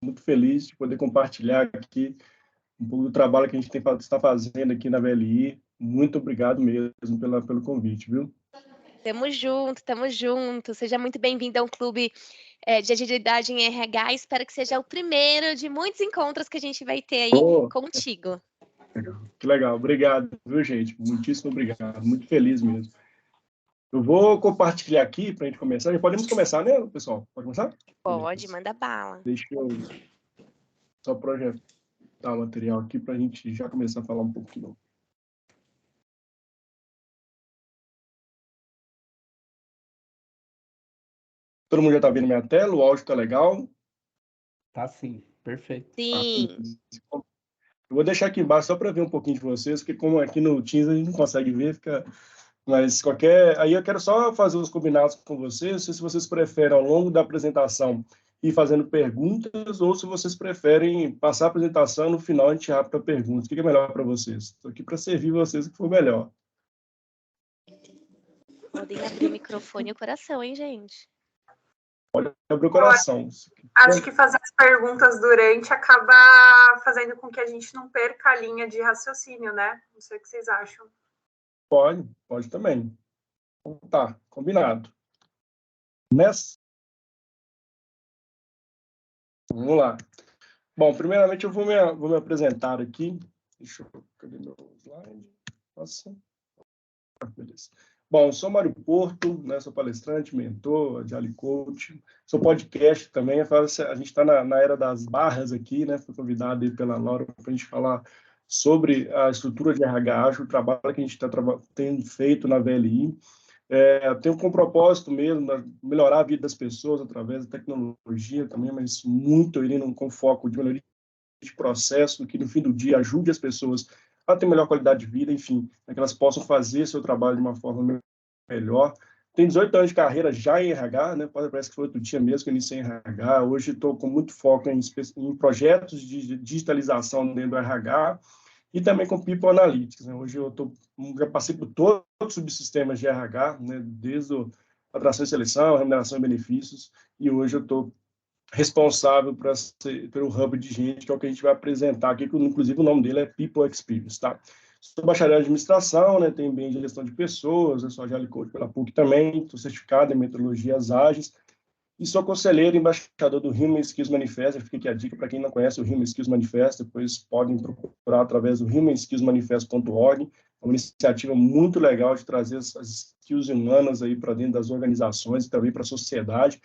muito feliz de poder compartilhar aqui um pouco do trabalho que a gente está fazendo aqui na VLI. Muito obrigado mesmo pelo convite, viu? Tamo junto, tamo junto. Seja muito bem-vindo a um clube de agilidade em RH. Espero que seja o primeiro de muitos encontros que a gente vai ter aí contigo. Que legal. Obrigado, viu, gente? Muitíssimo obrigado. Muito feliz mesmo. Eu vou compartilhar aqui para a gente começar. Já podemos começar, né, pessoal? Pode começar? Pode, manda bala. Deixa eu só projetar o material aqui para a gente já começar a falar um pouquinho. Todo mundo já está vendo minha tela? O áudio está legal? Tá sim, perfeito. Sim. Eu vou deixar aqui embaixo só para ver um pouquinho de vocês, porque como aqui no Teams a gente não consegue ver, fica... Mas aí eu quero só fazer os combinados com vocês, não sei se vocês preferem ao longo da apresentação ir fazendo perguntas ou se vocês preferem passar a apresentação no final a gente abre para perguntas. O que é melhor para vocês? Estou aqui para servir vocês o que for melhor. Podem abrir o microfone e o coração, hein, gente? Pode abrir o coração. Acho que fazer as perguntas durante acaba fazendo com que a gente não perca a linha de raciocínio, né? Não sei o que vocês acham. Pode também. Tá, combinado. Vamos lá. Bom, primeiramente eu vou me apresentar aqui. Deixa eu... Cadê meu slide? Nossa. Beleza. Bom, eu sou Mário Porto, né, sou palestrante, mentor, Agile Coach, sou podcast também. A gente está na era das barras aqui, né? Fui convidado aí pela Laura para a gente falar sobre a estrutura de RH, o trabalho que a gente tem feito na VLI. Tenho como propósito mesmo melhorar a vida das pessoas através da tecnologia também, mas muito indo com foco de melhoria de processo, que no fim do dia ajude as pessoas a ter melhor qualidade de vida, enfim, para que elas possam fazer seu trabalho de uma forma melhor. Tenho 18 anos de carreira já em RH, né? Parece que foi outro dia mesmo que eu iniciei em RH. Hoje estou com muito foco em projetos de digitalização dentro do RH e também com People Analytics, né? Hoje já passei por todos os subsistemas de RH, né? Desde a atração e seleção, remuneração e benefícios, e hoje eu estou responsável pelo hub de gente, que é o que a gente vai apresentar aqui, que inclusive o nome dele é People Experience, tá? Sou bacharel em administração, né? Tenho bem de gestão de pessoas, eu sou Agile Coach pela PUC também, estou certificado em metodologias ágeis, e sou conselheiro e embaixador do Human Skills Manifesto. Fica aqui a dica para quem não conhece o Human Skills Manifesto, depois podem procurar através do humanskillsmanifesto.org. É uma iniciativa muito legal de trazer as skills humanas aí para dentro das organizações e também para a sociedade.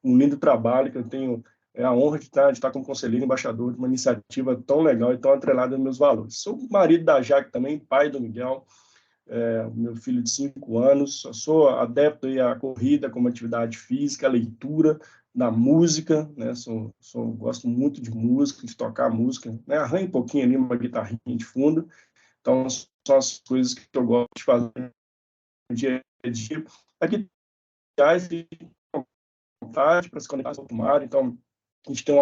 Um lindo trabalho que eu tenho a honra de estar como conselheiro embaixador de uma iniciativa tão legal e tão atrelada aos meus valores. Sou marido da Jaque também, pai do Miguel, meu filho de 5 anos. Eu sou adepto à corrida como atividade física, a leitura, da música, né? Gosto muito de música, de tocar música, né? Arranho um pouquinho ali uma guitarrinha de fundo. Então, são as coisas que eu gosto de fazer no dia a dia. Aqui, vontade para se conectar com o mar. Então, a gente tem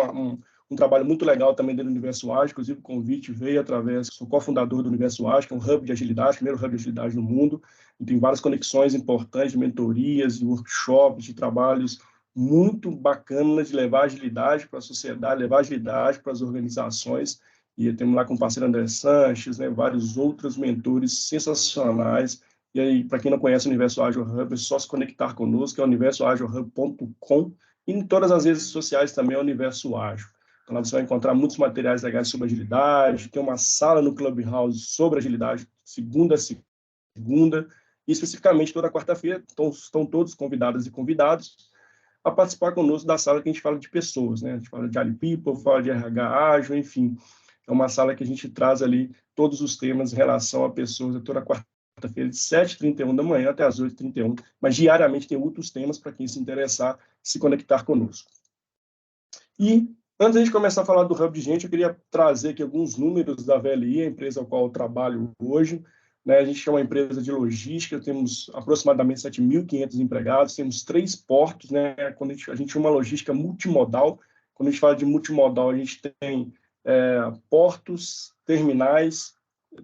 um trabalho muito legal também dentro do Universo Ágil. Inclusive, o convite veio através, sou cofundador do Universo Ágil, que é um hub de agilidade, primeiro hub de agilidade no mundo, e tem várias conexões importantes de mentorias, de workshops, de trabalhos muito bacanas de levar agilidade para a sociedade, levar agilidade para as organizações. E temos lá com o parceiro André Sanches, né, vários outros mentores sensacionais. E aí, para quem não conhece o Universo Ágil Hub, é só se conectar conosco, é universoagilhub.com, e em todas as redes sociais também é Universo Ágil. Então, lá você vai encontrar muitos materiais legais sobre agilidade, tem uma sala no Clubhouse sobre agilidade, segunda a segunda, e especificamente toda quarta-feira, estão todos convidadas e convidados a participar conosco da sala que a gente fala de pessoas, né? A gente fala de Agile People, fala de RH ágil, enfim. É uma sala que a gente traz ali todos os temas em relação a pessoas, toda quarta-feira, de 7h31 da manhã até as 8h31, mas diariamente tem outros temas para quem se interessar se conectar conosco. E, antes de a gente começar a falar do Hub de Gente, eu queria trazer aqui alguns números da VLI, a empresa a qual eu trabalho hoje. Né? A gente é uma empresa de logística, temos aproximadamente 7.500 empregados, temos 3 portos, né? Quando a gente é uma logística multimodal. Quando a gente fala de multimodal, a gente tem portos, terminais,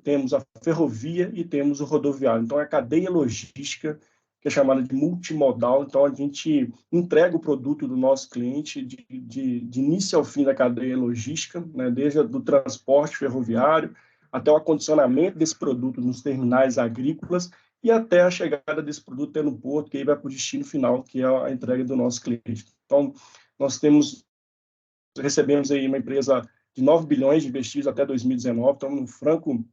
temos a ferrovia e temos o rodoviário. Então, é a cadeia logística que que é chamada de multimodal. Então, a gente entrega o produto do nosso cliente de início ao fim da cadeia logística, né, desde o transporte ferroviário até o acondicionamento desse produto nos terminais agrícolas e até a chegada desse produto no porto, que aí vai para o destino final, que é a entrega do nosso cliente. Então, nós recebemos aí uma empresa de 9 bilhões de investidos até 2019, estamos num franco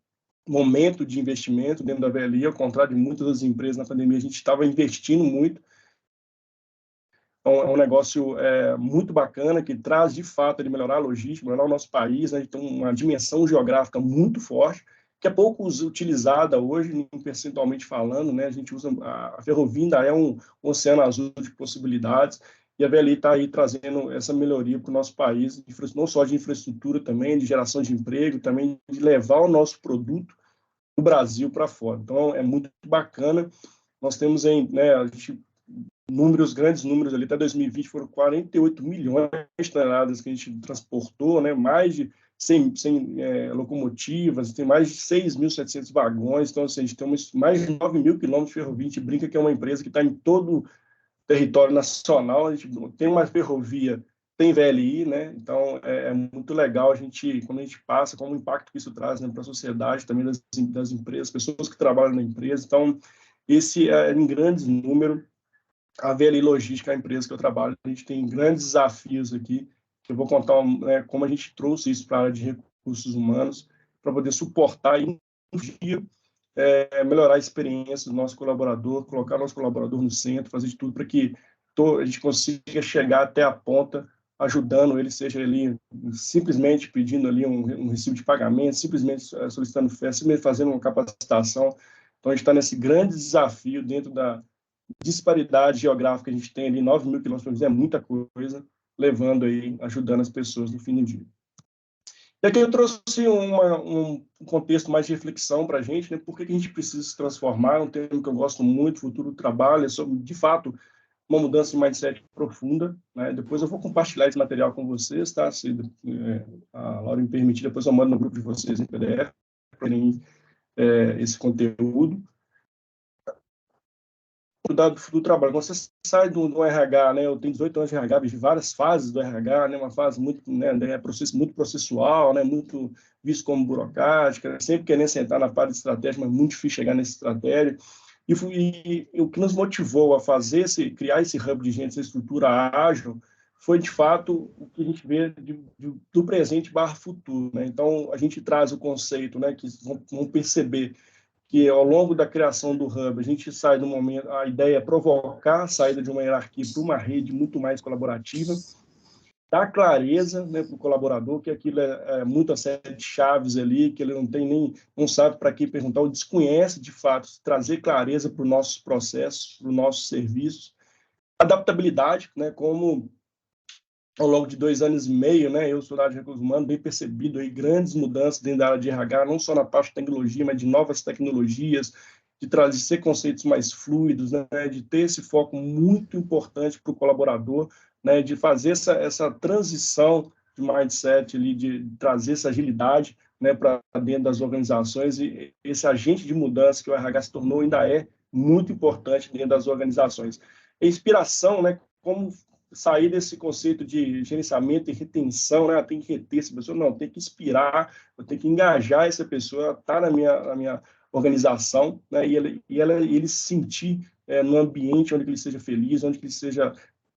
momento de investimento dentro da VLI, ao contrário de muitas das empresas na pandemia, a gente estava investindo muito. Então, é um negócio muito bacana, que traz, de fato, ele melhorar a logística, melhorar o nosso país, né? Então, uma dimensão geográfica muito forte, que é pouco utilizada hoje, percentualmente falando, né? A gente usa, a ferrovia ainda é um oceano azul de possibilidades, e a VLI está aí trazendo essa melhoria para o nosso país, não só de infraestrutura também, de geração de emprego, também de levar o nosso produto do Brasil para fora. Então, é muito bacana. Nós temos, né, a gente, grandes números ali, até 2020 foram 48 milhões de toneladas que a gente transportou, né, mais de 100 locomotivas, tem mais de 6.700 vagões, então, assim, a gente tem mais de 9 mil quilômetros de ferrovia. A gente brinca que é uma empresa que está em todo o território nacional. A gente tem uma ferrovia, tem VLI, né? Então é muito legal quando a gente passa, como o impacto que isso traz, né, para a sociedade, também das empresas, pessoas que trabalham na empresa. Então, esse é em grandes números. A VLI Logística, a empresa que eu trabalho, a gente tem grandes desafios aqui, que eu vou contar, né, como a gente trouxe isso para a área de recursos humanos, para poder suportar e, um dia, melhorar a experiência do nosso colaborador, colocar o nosso colaborador no centro, fazer de tudo para que a gente consiga chegar até a ponta, ajudando ele, seja ele simplesmente pedindo ali um recibo de pagamento, simplesmente solicitando festa, simplesmente fazendo uma capacitação. Então, a gente está nesse grande desafio dentro da disparidade geográfica que a gente tem ali, 9 mil quilômetros, é muita coisa, levando aí, ajudando as pessoas no fim do dia. E aqui eu trouxe um contexto mais de reflexão para a gente, né? Por que a gente precisa se transformar? É um termo que eu gosto muito, futuro do trabalho, é sobre, de fato, uma mudança de mindset profunda, né? Depois eu vou compartilhar esse material com vocês, tá? Se a Laura me permitir, depois eu mando no grupo de vocês em PDF, para esse conteúdo. Do trabalho. Quando você sai do RH, né, eu tenho 18 anos de RH, vi várias fases do RH, né, uma fase muito, né, muito processual, né, muito visto como burocrática, sempre querendo sentar na parte de estratégia, mas muito difícil chegar nessa estratégia. E o que nos motivou a criar esse hub de gente, essa estrutura ágil, foi, de fato, o que a gente vê do presente / futuro, né? Então, a gente traz o conceito, né, que vão perceber que ao longo da criação do Hub, a gente sai do momento, a ideia é provocar a saída de uma hierarquia para uma rede muito mais colaborativa, dar clareza, né, para o colaborador, que aquilo é muita série de chaves ali, que ele não sabe para que perguntar, ou desconhece de fato, trazer clareza para os nossos processos, para os nossos serviços. Adaptabilidade, né, como ao longo de 2 anos e meio, né, eu sou da área de recursos humanos, bem percebido aí grandes mudanças dentro da área de RH, não só na parte de tecnologia, mas de novas tecnologias, de trazer conceitos mais fluidos, né, de ter esse foco muito importante para o colaborador, né, de fazer essa transição de mindset, ali, de trazer essa agilidade, né, para dentro das organizações, e esse agente de mudança que o RH se tornou ainda é muito importante dentro das organizações. A inspiração, né, como sair desse conceito de gerenciamento e retenção, né? Tem que reter essa pessoa, não, tem que inspirar, eu tenho que engajar essa pessoa, estar na minha organização, né? E ele se sentir num ambiente onde ele seja feliz, onde ele seja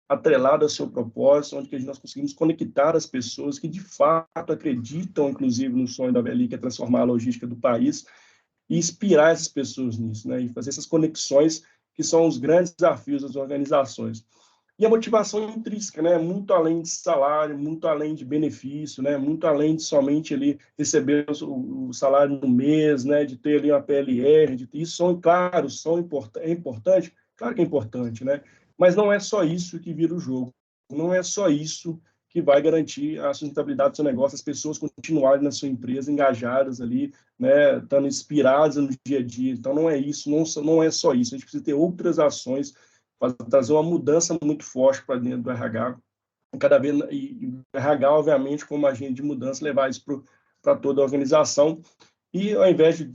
atrelado ao seu propósito, onde nós conseguimos conectar as pessoas que de fato acreditam, inclusive, no sonho da VLI, que é transformar a logística do país, e inspirar essas pessoas nisso, né? E fazer essas conexões que são os grandes desafios das organizações. E a motivação intrínseca, né? Muito além de salário, muito além de benefício, né? Muito além de somente ali receber o salário no mês, né? De ter ali uma PLR, isso claro, é importante, claro que é importante, né? Mas não é só isso que vira o jogo, não é só isso que vai garantir a sustentabilidade do seu negócio, as pessoas continuarem na sua empresa engajadas ali, né? Estando inspiradas no dia a dia. Então não é isso, não é só isso, a gente precisa ter outras ações para trazer uma mudança muito forte para dentro do RH, cada vez, e o RH, obviamente, como agente de mudança, levar isso para toda a organização, e ao invés de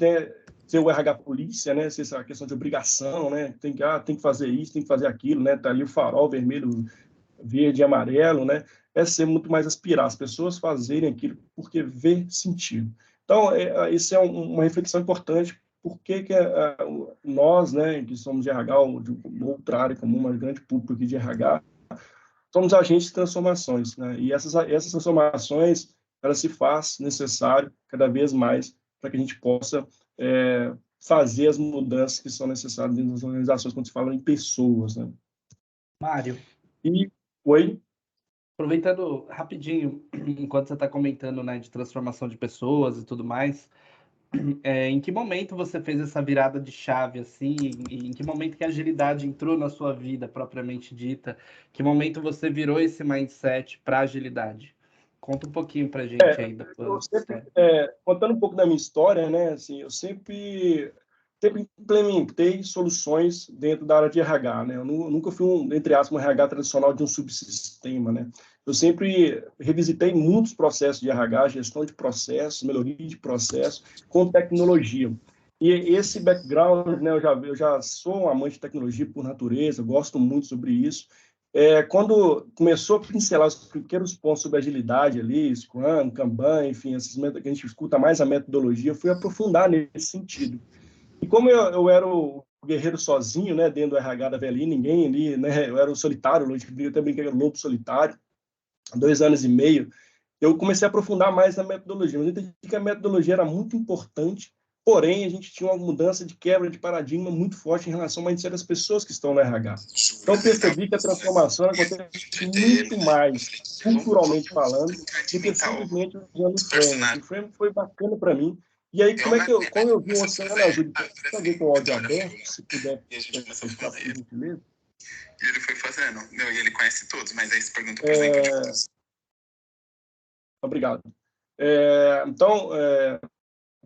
ser o RH polícia, né? Ser essa questão de obrigação, né? Tem que fazer isso, tem que fazer aquilo, né? Tá ali o farol vermelho, verde e amarelo, né? É ser muito mais aspirar as pessoas fazerem aquilo porque vê sentido. Então, isso é uma reflexão importante. Por que nós, né, que somos de RH, ou de outra área comum, mas grande público aqui de RH, somos agentes de transformações, né? E essas transformações, elas se faz necessário cada vez mais para que a gente possa fazer as mudanças que são necessárias dentro das organizações, quando se fala em pessoas, né? Mário. Oi? Aproveitando rapidinho, enquanto você está comentando, né, de transformação de pessoas e tudo mais, em que momento você fez essa virada de chave, assim? Em que momento que a agilidade entrou na sua vida, propriamente dita? Que momento você virou esse mindset para agilidade? Conta um pouquinho para a gente aí da tua história. Contando um pouco da minha história, né, assim, eu sempre implementei soluções dentro da área de RH, né? Eu nunca fui entre aspas, um RH tradicional de um subsistema, né? Eu sempre revisitei muitos processos de RH, gestão de processos, melhoria de processos, com tecnologia. E esse background, né, eu já sou um amante de tecnologia por natureza, gosto muito sobre isso. Quando começou a pincelar os pequenos pontos sobre agilidade ali, Scrum, Kanban, enfim, esses métodos que a gente escuta mais a metodologia, eu fui aprofundar nesse sentido. E como eu era o guerreiro sozinho, né, dentro do RH da VLI, ninguém ali, né, eu era o solitário, eu até brinquei, era o lobo solitário, há 2 anos e meio, eu comecei a aprofundar mais na metodologia, mas eu entendi que a metodologia era muito importante, porém, a gente tinha uma mudança de quebra de paradigma muito forte em relação ao mindset das pessoas que estão no RH. Então, eu percebi que a transformação acontece muito mais, culturalmente falando, do que simplesmente usando o frame. O frame foi bacana para mim. E aí, como eu vi o Oceano Azul, alguém com o áudio aberto, se puder fechar, por gentileza. E ele foi fazendo. Não, e ele conhece todos, mas aí você pergunta, por exemplo, de... Obrigado. Então,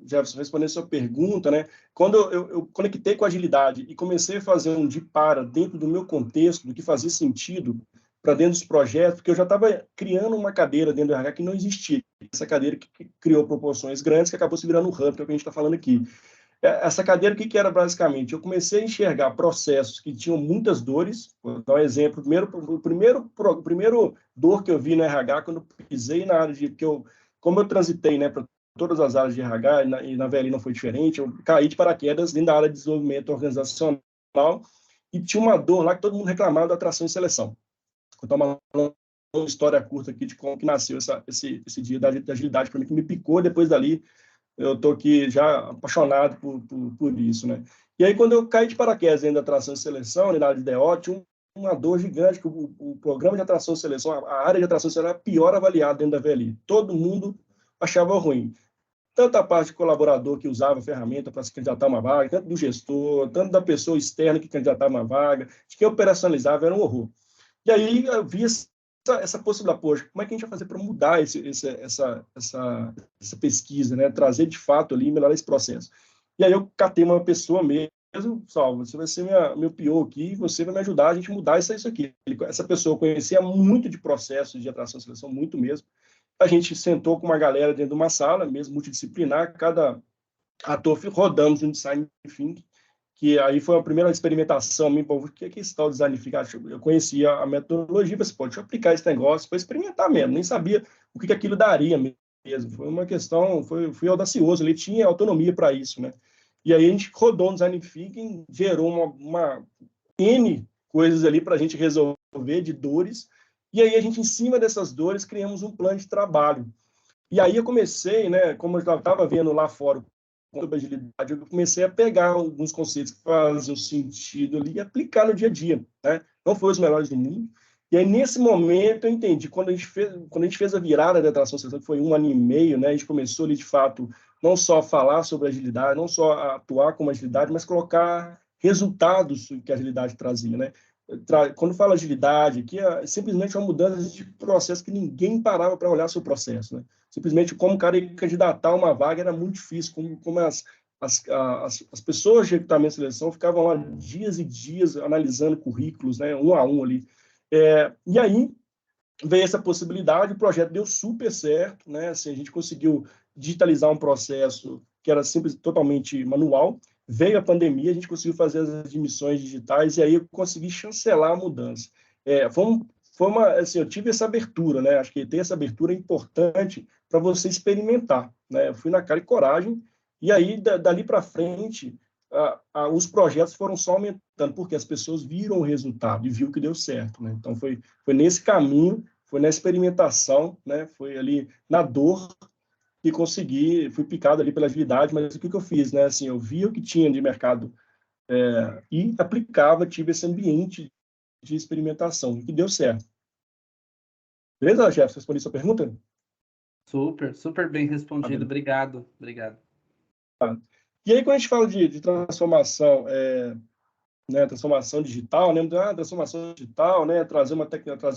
Jefferson, respondendo a sua pergunta, né? Quando eu conectei com a agilidade e comecei a fazer um de para dentro do meu contexto, do que fazia sentido para dentro dos projetos, porque eu já estava criando uma cadeira dentro do RH que não existia. Essa cadeira que criou proporções grandes, que acabou se virando um hub, que é o que a gente está falando aqui. Essa cadeira, o que era basicamente? Eu comecei a enxergar processos que tinham muitas dores. Vou dar um exemplo. O primeiro dor que eu vi no RH, quando eu pisei na área de... Como eu transitei, né, para todas as áreas de RH, e na VLI não foi diferente, eu caí de paraquedas dentro da área de desenvolvimento organizacional e tinha uma dor lá que todo mundo reclamava da atração e seleção. Vou dar uma história curta aqui de como que nasceu esse dia da agilidade para mim, que me picou. Depois dali, eu estou aqui já apaixonado por isso, né? E aí, quando eu caí de paraquedas dentro da atração e seleção, na área de DO, tinha uma dor gigante, que o programa de atração e seleção, a área de atração e seleção era a pior avaliada dentro da VLI. Todo mundo achava ruim. Tanto a parte de colaborador que usava a ferramenta para se candidatar a uma vaga, tanto do gestor, tanto da pessoa externa que candidatava a uma vaga, de quem operacionalizava, era um horror. E aí eu vi essa possibilidade, poxa, como é que a gente vai fazer para mudar essa pesquisa, né? Trazer de fato ali e melhorar esse processo. E aí eu catei uma pessoa mesmo, Salvo, você vai ser meu PO aqui, você vai me ajudar a gente mudar isso aqui. Essa pessoa conhecia muito de processos de atração e seleção, muito mesmo. A gente sentou com uma galera dentro de uma sala, mesmo multidisciplinar, cada ator rodamos um design thinking, que aí foi a primeira experimentação, o que é esse tal design thinking? Eu conhecia a metodologia, mas pode aplicar esse negócio, foi experimentar mesmo, nem sabia o que aquilo daria mesmo. Foi uma questão, fui audacioso, ele tinha autonomia para isso, né? E aí a gente rodou um design thinking, gerou uma N coisas ali para a gente resolver de dores. E aí a gente, em cima dessas dores, criamos um plano de trabalho. E aí eu comecei, né, como eu já estava vendo lá fora sobre agilidade, eu comecei a pegar alguns conceitos que faziam sentido ali e aplicar no dia a dia, né? Não foi os melhores do mundo. E aí, nesse momento, eu entendi, quando a gente fez a virada da atração seleção, que foi 1 ano e meio, né, a gente começou ali, de fato, não só a falar sobre agilidade, não só a atuar como agilidade, mas colocar resultados que a agilidade trazia, né? Quando fala agilidade, que é simplesmente uma mudança de processo que ninguém parava para olhar seu processo, né? Simplesmente como o cara ia candidatar uma vaga era muito difícil, como as pessoas de recrutamento e seleção ficavam lá dias e dias analisando currículos, né, um a um ali. E aí veio essa possibilidade, o projeto deu super certo, né? Assim, a gente conseguiu digitalizar um processo que era simples, totalmente manual. Veio a pandemia, a gente conseguiu fazer as admissões digitais, e aí eu consegui chancelar a mudança. Foi uma, assim, eu tive essa abertura, né? Acho que ter essa abertura é importante para você experimentar, né? Eu fui na cara e coragem, e aí, dali para frente, os projetos foram só aumentando, porque as pessoas viram o resultado e viu que deu certo, né? Então, foi nesse caminho, foi na experimentação, né? Foi ali na dor que consegui, fui picado ali pela agilidade, mas o que eu fiz, né? Assim, eu vi o que tinha de mercado e aplicava, tive esse ambiente de experimentação, que deu certo. Beleza, Jeff? Respondi sua pergunta? Super, super bem respondido. Obrigado. E aí, quando a gente fala de transformação, né, transformação digital, né, transformação digital, né, trazer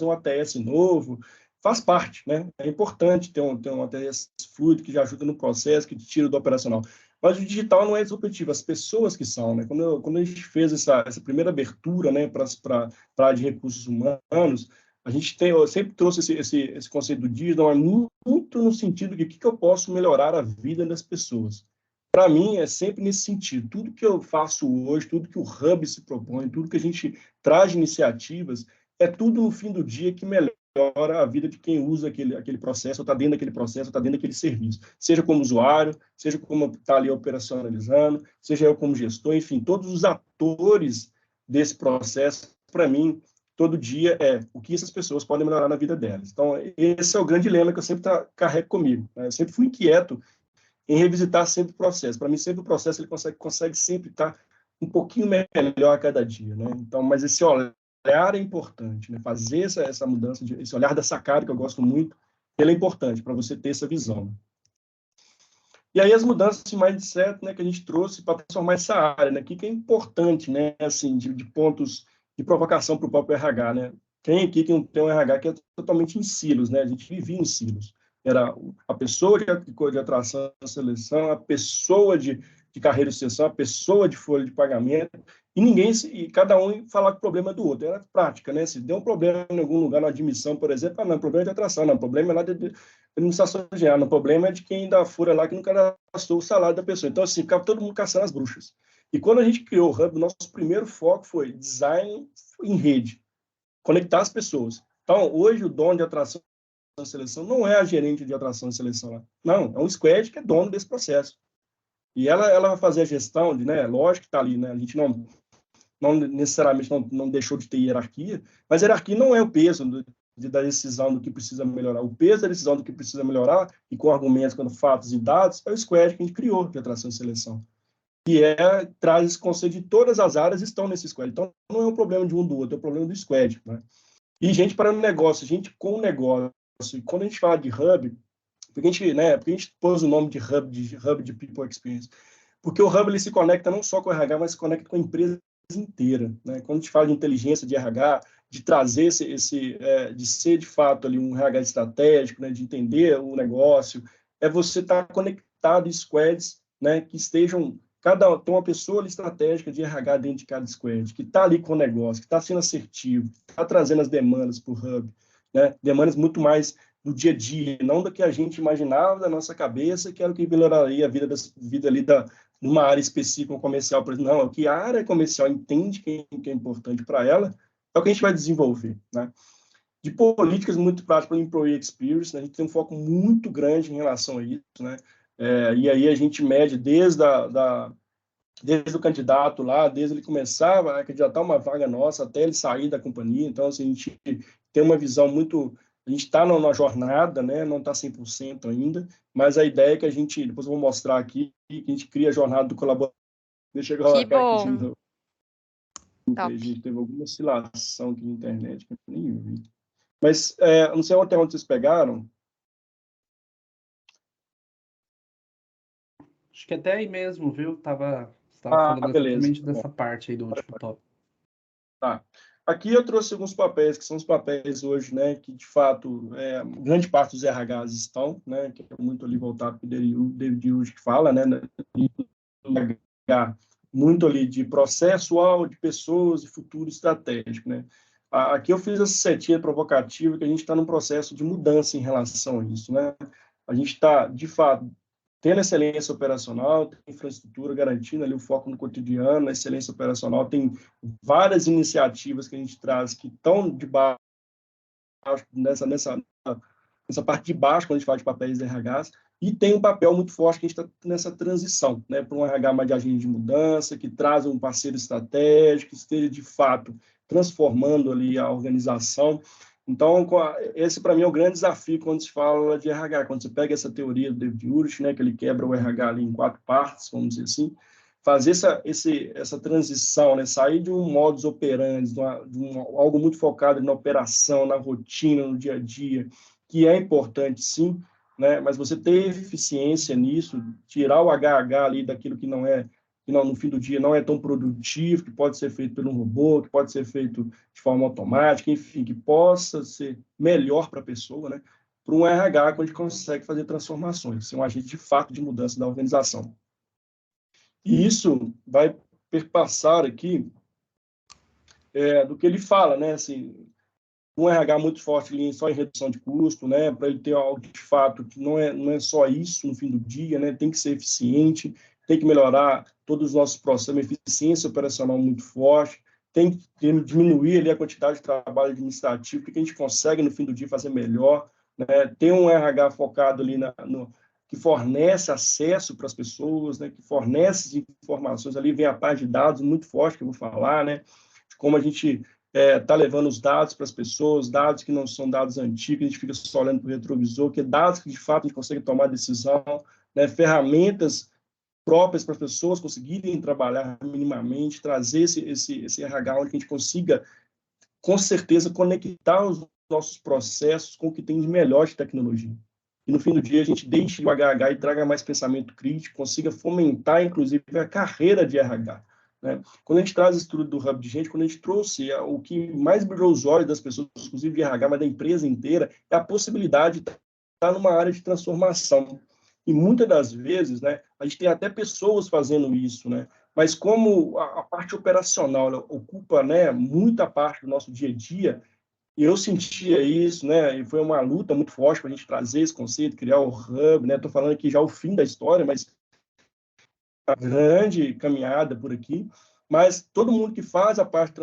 um ATS novo, faz parte, né? É importante ter um ATS fluido que já ajuda no processo, que te tira do operacional. Mas o digital não é disruptivo, as pessoas que são, né? Quando a gente fez essa primeira abertura, né, para a área de recursos humanos, eu sempre trouxe esse conceito do digital, mas muito no sentido de que eu posso melhorar a vida das pessoas. Para mim, é sempre nesse sentido. Tudo que eu faço hoje, tudo que o Hub se propõe, tudo que a gente traz de iniciativas, é tudo no fim do dia que melhora a vida de quem usa aquele processo, ou está dentro daquele processo, ou está dentro daquele serviço. Seja como usuário, seja como está ali operacionalizando, seja eu como gestor, enfim, todos os atores desse processo, para mim, todo dia o que essas pessoas podem melhorar na vida delas. Então, esse é o grande lema que eu sempre carrego comigo, né? Eu sempre fui inquieto em revisitar sempre o processo. Para mim, sempre o processo ele consegue sempre estar um pouquinho melhor a cada dia, né? Então, mas esse olhar é importante, né? Fazer essa mudança, esse olhar da sacada, que eu gosto muito, ele é importante para você ter essa visão. E aí as mudanças de mindset, né, que a gente trouxe para transformar essa área, né? Que é importante, né? Assim, de pontos de provocação para o próprio RH, né? Quem aqui que não tem um RH que é totalmente em silos, né? A gente vivia em silos. Era a pessoa de atração e seleção, a pessoa de carreira e sucessão, a pessoa de folha de pagamento, e cada um falar que o problema é do outro. Era prática, né? Se deu um problema em algum lugar na admissão, por exemplo, não, o problema é de atração, não, o problema é lá de administração geral, o problema é de quem dá fura lá que nunca gastou o salário da pessoa. Então, assim, ficava todo mundo caçando as bruxas. E quando a gente criou o Hub, o nosso primeiro foco foi design em rede, conectar as pessoas. Então, hoje, o dono de atração e seleção não é a gerente de atração e seleção lá. Não, é um squad que é dono desse processo. E ela vai fazer a gestão, né? Lógico que está ali, né? A gente não necessariamente não deixou de ter hierarquia, mas a hierarquia não é o peso da decisão do que precisa melhorar. O peso da decisão do que precisa melhorar, e com argumentos, com fatos e dados, é o squad que a gente criou de atração e seleção. Que traz esse conceito de todas as áreas estão nesse squad. Então, não é um problema de um do outro, é um problema do squad, né? E gente para o negócio, gente com o negócio. E quando a gente fala de Hub, porque a gente pôs o nome de Hub de People Experience? Porque o Hub ele se conecta não só com o RH, mas se conecta com a empresa inteira, né? Quando a gente fala de inteligência de RH, de trazer de ser de fato ali um RH estratégico, né? De entender o negócio, você estar conectado em squads, né? Que estejam tem uma pessoa ali estratégica de RH dentro de cada squad, que está ali com o negócio, que está sendo assertivo, está trazendo as demandas para o Hub, né? Demandas muito mais do dia a dia, não do que a gente imaginava da nossa cabeça, que era o que melhoraria a vida ali numa área específica comercial, por exemplo. Não, é o que a área comercial entende que é importante para ela, é o que a gente vai desenvolver, né? De políticas muito práticas para o Employee Experience, né? A gente tem um foco muito grande em relação a isso, né? E aí a gente mede desde o candidato lá, desde ele começar a candidatar uma vaga nossa até ele sair da companhia. Então, assim, a gente tem uma visão muito... A gente está numa jornada, né? Não está 100% ainda, mas a ideia é que a gente... Depois eu vou mostrar aqui, que a gente cria a jornada do colaborador. Deixa eu que bom! A gente teve alguma oscilação aqui na internet, que eu nem vi. Mas, não sei até onde vocês pegaram. Acho que até aí mesmo, viu? Você estava falando exatamente dessa parte aí do último tópico. Tá. Aqui eu trouxe alguns papéis, que são os papéis hoje, né, que de fato, grande parte dos RHs estão, né, que é muito ali voltado para o David Hughes que fala, né, muito ali de processual, de pessoas e futuro estratégico, né. Aqui eu fiz essa setinha provocativa, que a gente está num processo de mudança em relação a isso, né. A gente está, de fato, tendo excelência operacional, tem infraestrutura garantindo ali o foco no cotidiano, na excelência operacional, tem várias iniciativas que a gente traz que estão debaixo, nessa parte de baixo, quando a gente fala de papéis de RHs, e tem um papel muito forte que a gente está nessa transição, né, para um RH mais de agente de mudança, que traz um parceiro estratégico, que esteja, de fato, transformando ali a organização. Então, esse, para mim, é o grande desafio quando se fala de RH, quando você pega essa teoria do David Urich, né, que ele quebra o RH ali em 4 partes, vamos dizer assim, fazer essa transição, né, sair de um modus operandi, algo muito focado na operação, na rotina, no dia a dia, que é importante, sim, né, mas você ter eficiência nisso, tirar o HH ali daquilo que não é, que não, no fim do dia não é tão produtivo, que pode ser feito por um robô, que pode ser feito de forma automática, enfim, que possa ser melhor para a pessoa, né, para um RH, quando a gente consegue fazer transformações, ser um agente de fato de mudança da organização. E isso vai perpassar aqui do que ele fala, né, assim, um RH muito forte só em redução de custo, né, para ele ter algo de fato que não é só isso no fim do dia, né, tem que ser eficiente, tem que melhorar todos os nossos processos, uma eficiência operacional muito forte, tem que diminuir ali a quantidade de trabalho administrativo, que a gente consegue no fim do dia fazer melhor, né, ter um RH focado ali que fornece acesso para as pessoas, né, que fornece informações, ali vem a parte de dados muito forte que eu vou falar, né, de como a gente está levando os dados para as pessoas, dados que não são dados antigos, a gente fica só olhando para o retrovisor, que é dados que, de fato, a gente consegue tomar decisão, né, ferramentas próprias para as pessoas conseguirem trabalhar minimamente, trazer esse RH onde a gente consiga, com certeza, conectar os nossos processos com o que tem de melhor de tecnologia. E, no fim do dia, a gente deixe o HH e traga mais pensamento crítico, consiga fomentar, inclusive, a carreira de RH. Né? Quando a gente traz esse estudo do Hub de Gente, quando a gente trouxe o que mais brilhou os olhos das pessoas, inclusive de RH, mas da empresa inteira, é a possibilidade de estar numa área de transformação. E muitas das vezes, né, a gente tem até pessoas fazendo isso, né? Mas como a parte operacional ocupa, né, muita parte do nosso dia a dia, e eu sentia isso, né? E foi uma luta muito forte para a gente trazer esse conceito, criar o Hub, né? Estou falando aqui já o fim da história, mas uma grande caminhada por aqui. Mas todo mundo que faz a parte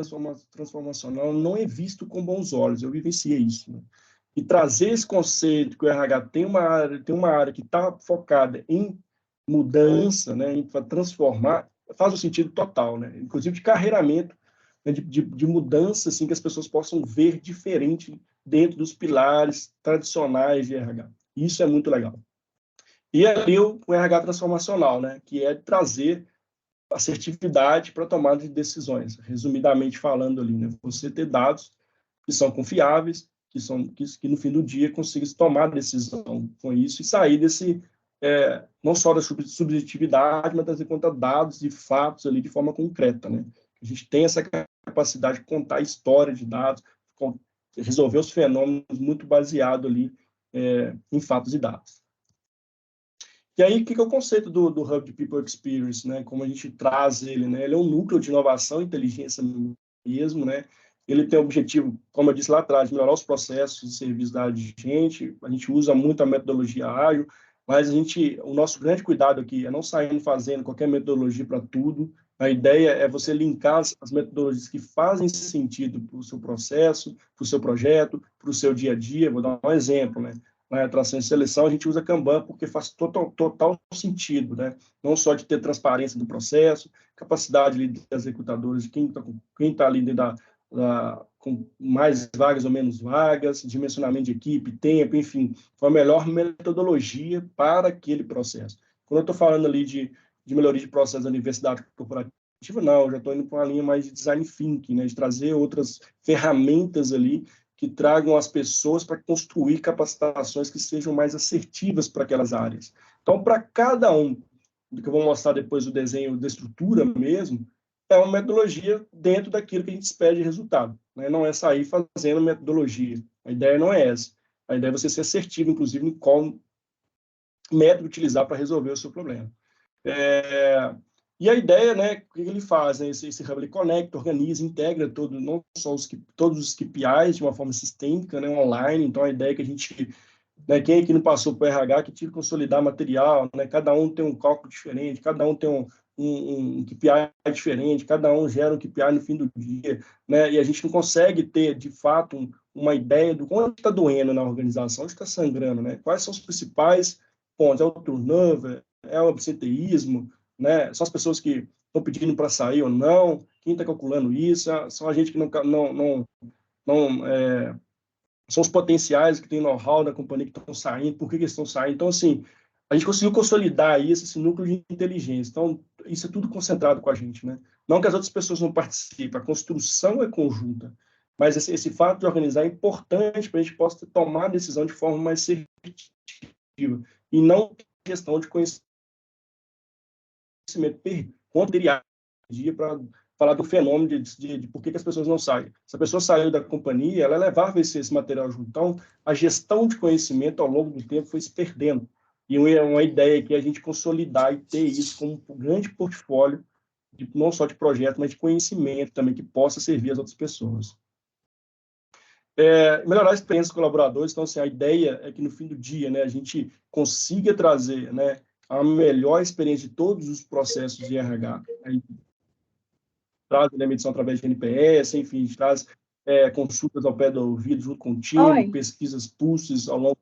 transformacional não é visto com bons olhos. Eu vivenciei isso, né? E trazer esse conceito que o RH tem uma área que está focada em mudança, né? Em transformar, faz um sentido total, né? Inclusive de carreiramento, de mudança, assim, que as pessoas possam ver diferente dentro dos pilares tradicionais de RH. Isso é muito legal. E ali o RH transformacional, né, que é trazer assertividade para a tomada de decisões, resumidamente falando ali, né, você ter dados que são confiáveis, que no fim do dia consiga tomar decisão com isso e sair desse, não só da subjetividade, mas trazer conta dados e fatos ali de forma concreta, né. A gente tem essa capacidade de contar a história de dados, resolver os fenômenos muito baseado ali em fatos e dados. E aí, o que é o conceito do Hub de People Experience, né? Como a gente traz ele, né? Ele é um núcleo de inovação e inteligência mesmo, né? Ele tem o objetivo, como eu disse lá atrás, de melhorar os processos de serviço da gente. A gente usa muito a metodologia ágil, mas o nosso grande cuidado aqui é não sair fazendo qualquer metodologia para tudo. A ideia é você linkar as metodologias que fazem sentido para o seu processo, para o seu projeto, para o seu dia a dia. Vou dar um exemplo, né? Na atração e seleção, a gente usa Kanban porque faz total sentido, né? Não só de ter transparência do processo, capacidade ali dos executadores, de quem está ali dentro com mais vagas ou menos vagas, dimensionamento de equipe, tempo, enfim, foi a melhor metodologia para aquele processo. Quando eu estou falando ali de melhoria de processo da universidade corporativa, não, eu já estou indo para uma linha mais de design thinking, né? De trazer outras ferramentas ali que tragam as pessoas para construir capacitações que sejam mais assertivas para aquelas áreas. Então, para cada um, do que eu vou mostrar depois o desenho da estrutura mesmo, é uma metodologia dentro daquilo que a gente espera de resultado, né? Não é sair fazendo metodologia. A ideia não é essa. A ideia é você ser assertivo, inclusive, em qual método utilizar para resolver o seu problema. E a ideia, né, o que ele faz? Né, esse Hub ele conecta, organiza, integra não só todos os KPIs de uma forma sistêmica, né, online. Então, a ideia é que a gente né? Quem aqui não passou por RH que tinha que consolidar material, né? Cada um tem um cálculo diferente, cada um tem um KPI diferente, cada um gera um KPI no fim do dia, né? E a gente não consegue ter, de fato, uma ideia do onde está doendo na organização, onde está sangrando, né? Quais são os principais pontos? É o turnover? É o absenteísmo? Né? São as pessoas que estão pedindo para sair ou não? Quem está calculando isso? São a gente que são os potenciais que têm know-how da companhia que estão saindo, por que eles estão saindo. Então, assim, a gente conseguiu consolidar isso, esse núcleo de inteligência. Então, isso é tudo concentrado com a gente, né? Não que as outras pessoas não participem, a construção é conjunta, mas esse fato de organizar é importante para a gente possa tomar a decisão de forma mais assertiva e não questão de conhecimento dia para falar do fenômeno de por que as pessoas não saem. Se a pessoa saiu da companhia, ela levava esse material junto. Então, a gestão de conhecimento ao longo do tempo foi se perdendo. E uma ideia que a gente consolidar e ter isso como um grande portfólio, não só de projeto, mas de conhecimento também, que possa servir as outras pessoas. Melhorar a experiência dos colaboradores. Então, assim, a ideia é que no fim do dia, né, a gente consiga trazer, né, a melhor experiência de todos os processos de RH. Aí, traz a medição através de NPS, enfim, traz consultas ao pé do ouvido junto com o time, pesquisas pulses ao longo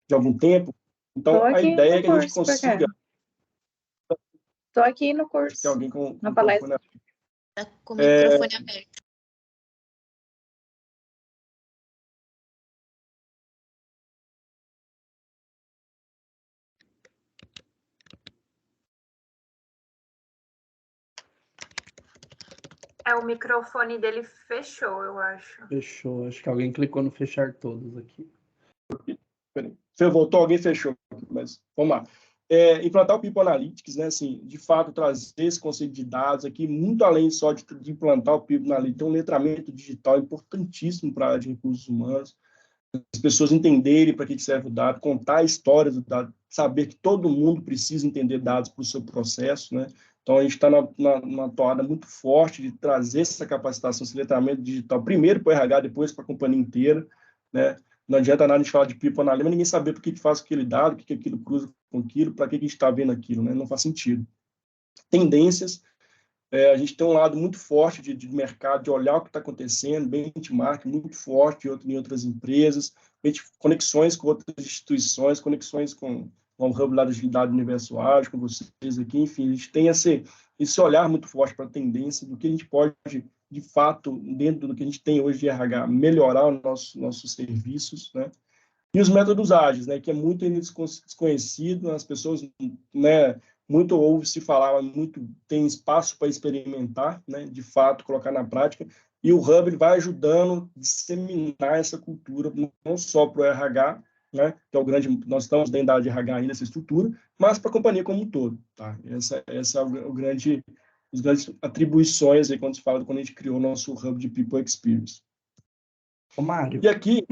de algum tempo. Então, a ideia é que a gente consiga... Estou aqui no curso, tem alguém com na palestra. Com o microfone aberto. O microfone dele fechou, eu acho. Fechou. Acho que alguém clicou no fechar todos aqui. Você voltou, alguém fechou, mas vamos lá. Implantar o People Analytics, né? Assim, de fato, trazer esse conceito de dados aqui, muito além só de implantar o People Analytics, tem um letramento digital importantíssimo para a área de recursos humanos, as pessoas entenderem para que serve o dado, contar a história do dado, saber que todo mundo precisa entender dados para o seu processo, né? Então, a gente está numa toada muito forte de trazer essa capacitação, esse letramento digital, primeiro para o RH, depois para a companhia inteira, né? Não adianta nada a gente falar de People Analytics, mas ninguém saber por que faz aquele dado, o que aquilo cruza com aquilo, para que a gente está vendo aquilo, né? Não faz sentido. Tendências, a gente tem um lado muito forte de mercado, de olhar o que está acontecendo, benchmark muito forte em outras empresas, conexões com outras instituições, conexões com o Hub lá da Agilidade Universo Ágil, com vocês aqui, enfim, a gente tem esse olhar muito forte para a tendência do que a gente pode, de fato, dentro do que a gente tem hoje de RH, melhorar os nossos serviços, né? E os métodos ágeis, né, que é muito ainda desconhecido, as pessoas, né, muito ouve-se falar, muito tem espaço para experimentar, né, de fato, colocar na prática, e o Hub ele vai ajudando a disseminar essa cultura, não só para o RH, né, que é o grande, nós estamos dentro da área de RH ainda, essa estrutura, mas para a companhia como um todo, tá? Essa é as grandes atribuições aí quando se fala quando a gente criou o nosso Hub de People Experience. Ô, Mário. E aqui...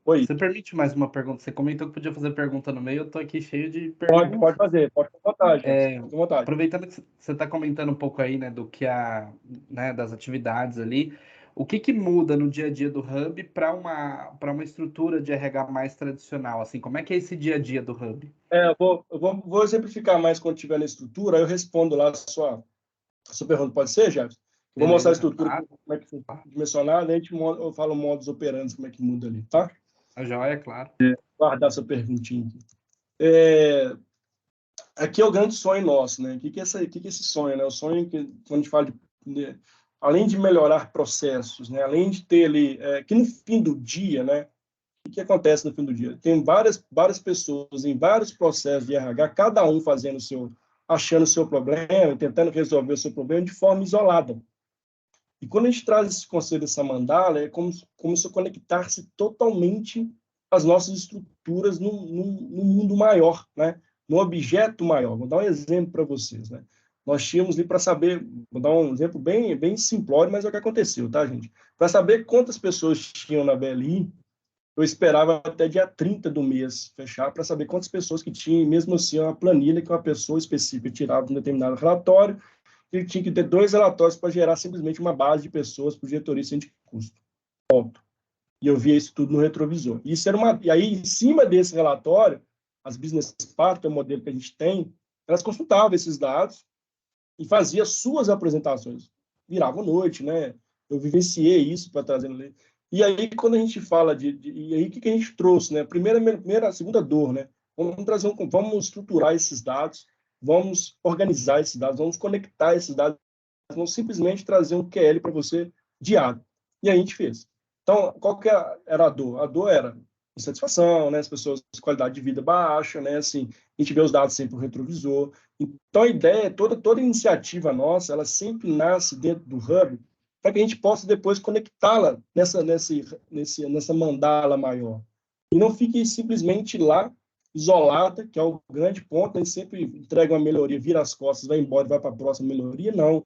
Oi. Você permite mais uma pergunta? Você comentou que podia fazer pergunta no meio, eu estou aqui cheio de perguntas. Pode fazer, pode ficar à vontade. À vontade. Aproveitando que você está comentando um pouco aí, né, do que né, das atividades ali, o que muda no dia a dia do Hub para uma estrutura de RH mais tradicional? Assim, como é que é esse dia a dia do Hub? Eu vou exemplificar mais quando estiver na estrutura, aí eu respondo lá a sua pergunta. Pode ser, Jefferson? Vou mostrar a estrutura, claro. como é que foi dimensionada, aí eu falo o modus operandi, como é que muda ali, tá? A joia, claro. Guardar essa perguntinha aqui. Aqui é o grande sonho nosso, né? O que é esse sonho, né? O sonho que, quando a gente fala além de melhorar processos, né? Além de ter ali, que no fim do dia, né? O que acontece no fim do dia? Tem várias pessoas em vários processos de RH, cada um achando o seu problema, tentando resolver o seu problema de forma isolada. E quando a gente traz esse conceito dessa mandala, é como se conectar-se totalmente às nossas estruturas num mundo maior, né? Num objeto maior. Vou dar um exemplo para vocês, né? Nós tínhamos ali para saber, vou dar um exemplo bem simplório, mas é o que aconteceu, tá, gente? Para saber quantas pessoas tinham na BLI, eu esperava até dia 30 do mês fechar para saber quantas pessoas que tinham, e mesmo assim, uma planilha que uma pessoa específica tirava de um determinado relatório, ele tinha que ter 2 relatórios para gerar simplesmente uma base de pessoas para o diretoria sem de custo. Ponto. E eu via isso tudo no retrovisor. E aí, em cima desse relatório, as business partners, que é o modelo que a gente tem, elas consultavam esses dados e faziam suas apresentações. Virava noite, né? Eu vivenciei isso para trazer. E aí, quando a gente fala e aí, o que a gente trouxe, né? Segunda dor, né? Vamos estruturar esses dados, vamos organizar esses dados, vamos conectar esses dados, vamos simplesmente trazer um QL para você diário. E a gente fez. Então, qual que era a dor? A dor era insatisfação, né? As pessoas, qualidade de vida baixa, né? Assim, a gente vê os dados sempre no retrovisor. Então, a ideia, toda iniciativa nossa, ela sempre nasce dentro do Hub para que a gente possa depois conectá-la nessa mandala maior. E não fique simplesmente lá, isolada, que é o grande ponto, a gente sempre entrega uma melhoria, vira as costas, vai embora, vai para a próxima melhoria, não.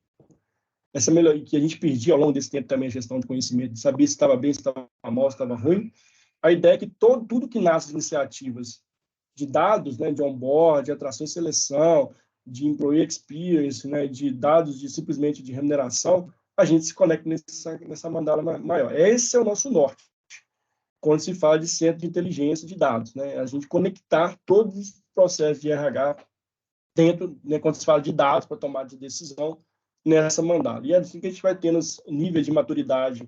Essa melhoria que a gente perdia ao longo desse tempo também, a gestão de conhecimento, de saber se estava bem, se estava mal, se estava ruim. A ideia é que tudo que nasce de iniciativas de dados, né, de onboard, de atração e seleção, de employee experience, né, de dados simplesmente de remuneração, a gente se conecta nessa mandala maior. Esse é o nosso norte, quando se fala de centro de inteligência de dados, né, a gente conectar todos os processos de RH dentro, né, quando se fala de dados para tomar de decisão, nessa mandala. E é assim que a gente vai tendo os níveis de maturidade,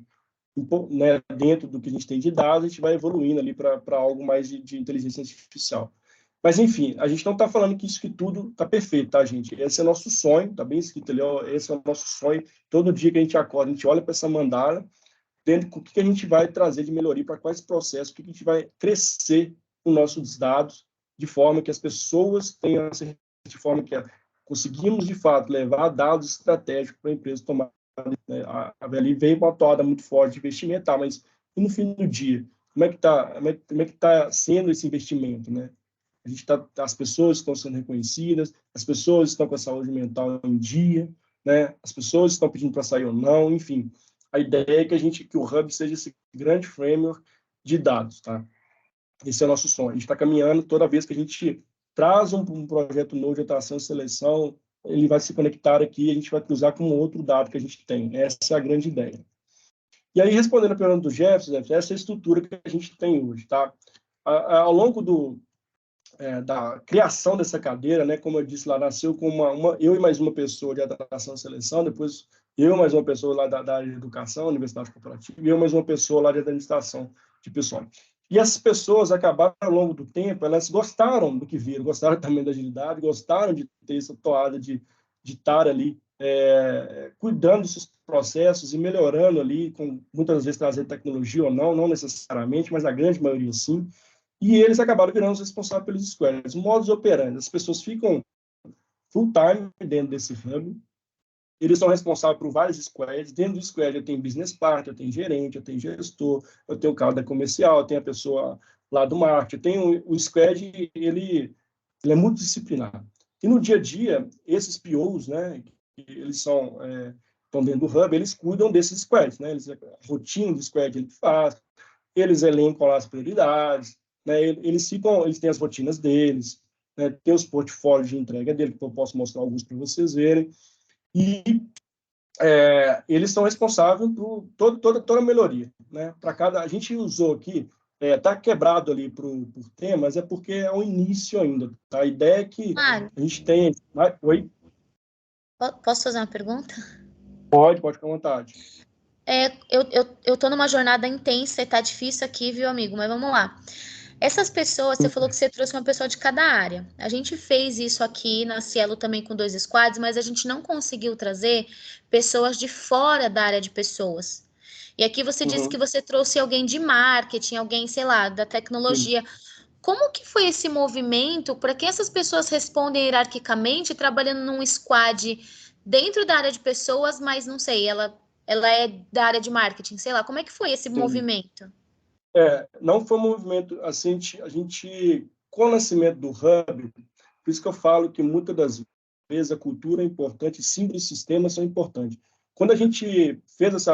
né, dentro do que a gente tem de dados, a gente vai evoluindo ali para algo mais de inteligência artificial. Mas, enfim, a gente não está falando que isso que tudo está perfeito, tá, gente? Esse é o nosso sonho, está bem escrito ali, ó, esse é o nosso sonho. Todo dia que a gente acorda, a gente olha para essa mandala, vendo o que a gente vai trazer de melhoria, para quais processos, o que a gente vai crescer com nossos dados, de forma que as pessoas tenham, de forma que conseguimos, de fato, levar dados estratégicos para a empresa tomar. Né? A VLI veio com uma toada muito forte de investimento, tá, mas no fim do dia, como é que tá sendo esse investimento, né? As pessoas estão sendo reconhecidas, as pessoas estão com a saúde mental em dia, né? As pessoas estão pedindo para sair ou não, enfim. A ideia é que o Hub seja esse grande framework de dados, tá? Esse é o nosso sonho. A gente está caminhando toda vez que a gente traz um projeto novo de atração e seleção, ele vai se conectar aqui e a gente vai cruzar com outro dado que a gente tem. Essa é a grande ideia. E aí, respondendo a pergunta do Jefferson, essa é a estrutura que a gente tem hoje, tá? Ao longo da criação dessa cadeira, né, como eu disse lá, nasceu com eu e mais uma pessoa de atração e seleção, depois eu mais uma pessoa lá da área de educação, universidade corporativa, e eu mais uma pessoa lá de administração de pessoal. E essas pessoas acabaram, ao longo do tempo, elas gostaram do que viram, gostaram também da agilidade, gostaram de ter essa toada de estar ali cuidando desses processos e melhorando ali, muitas vezes trazendo tecnologia ou não necessariamente, mas a grande maioria sim. E eles acabaram virando os responsáveis pelos squads. O modus operandi, as pessoas ficam full-time dentro desse hub, eles são responsáveis por vários squads. Dentro do squad eu tenho business partner, eu tenho gerente, eu tenho gestor, eu tenho o cara da comercial, eu tenho a pessoa lá do marketing. O squad, ele é multidisciplinar. E no dia a dia, esses POs, né, eles estão dentro do hub, eles cuidam desses squads, né? A rotina do squad ele faz, eles elencam lá as prioridades, né? Eles têm as rotinas deles, né? Tem os portfólios de entrega dele, que eu posso mostrar alguns para vocês verem. E eles são responsáveis por toda a melhoria, né? A gente usou aqui, tá quebrado ali por temas, é porque é o início ainda. Tá? A ideia é que a gente tem... Oi? Posso fazer uma pergunta? Pode ficar à vontade. Eu tô numa jornada intensa e tá difícil aqui, viu, amigo? Mas vamos lá. Essas pessoas, você falou que você trouxe uma pessoa de cada área. A gente fez isso aqui na Cielo também com 2 squads, mas a gente não conseguiu trazer pessoas de fora da área de pessoas. E aqui você disse que você trouxe alguém de marketing, alguém, sei lá, da tecnologia. Como que foi esse movimento para que essas pessoas respondem hierarquicamente, trabalhando num squad dentro da área de pessoas, mas não sei, ela é da área de marketing, sei lá. Como é que foi esse movimento? Não foi um movimento assim, com o nascimento do Hub, por isso que eu falo que muitas das vezes a cultura é importante, símbolos e sistemas são importantes. Quando a gente fez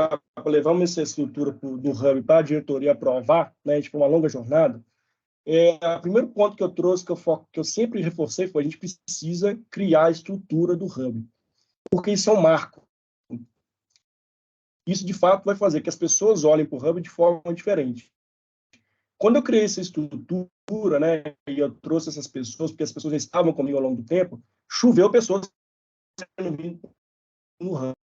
levamos essa estrutura do Hub para a diretoria aprovar, né, a gente foi uma longa jornada, o primeiro ponto que eu trouxe, que eu sempre reforcei, foi a gente precisa criar a estrutura do Hub, porque isso é um marco. Isso, de fato, vai fazer que as pessoas olhem para o Hub de forma diferente. quando eu criei essa estrutura, né, e eu trouxe essas pessoas, porque as pessoas já estavam comigo ao longo do tempo, choveu pessoas no hub.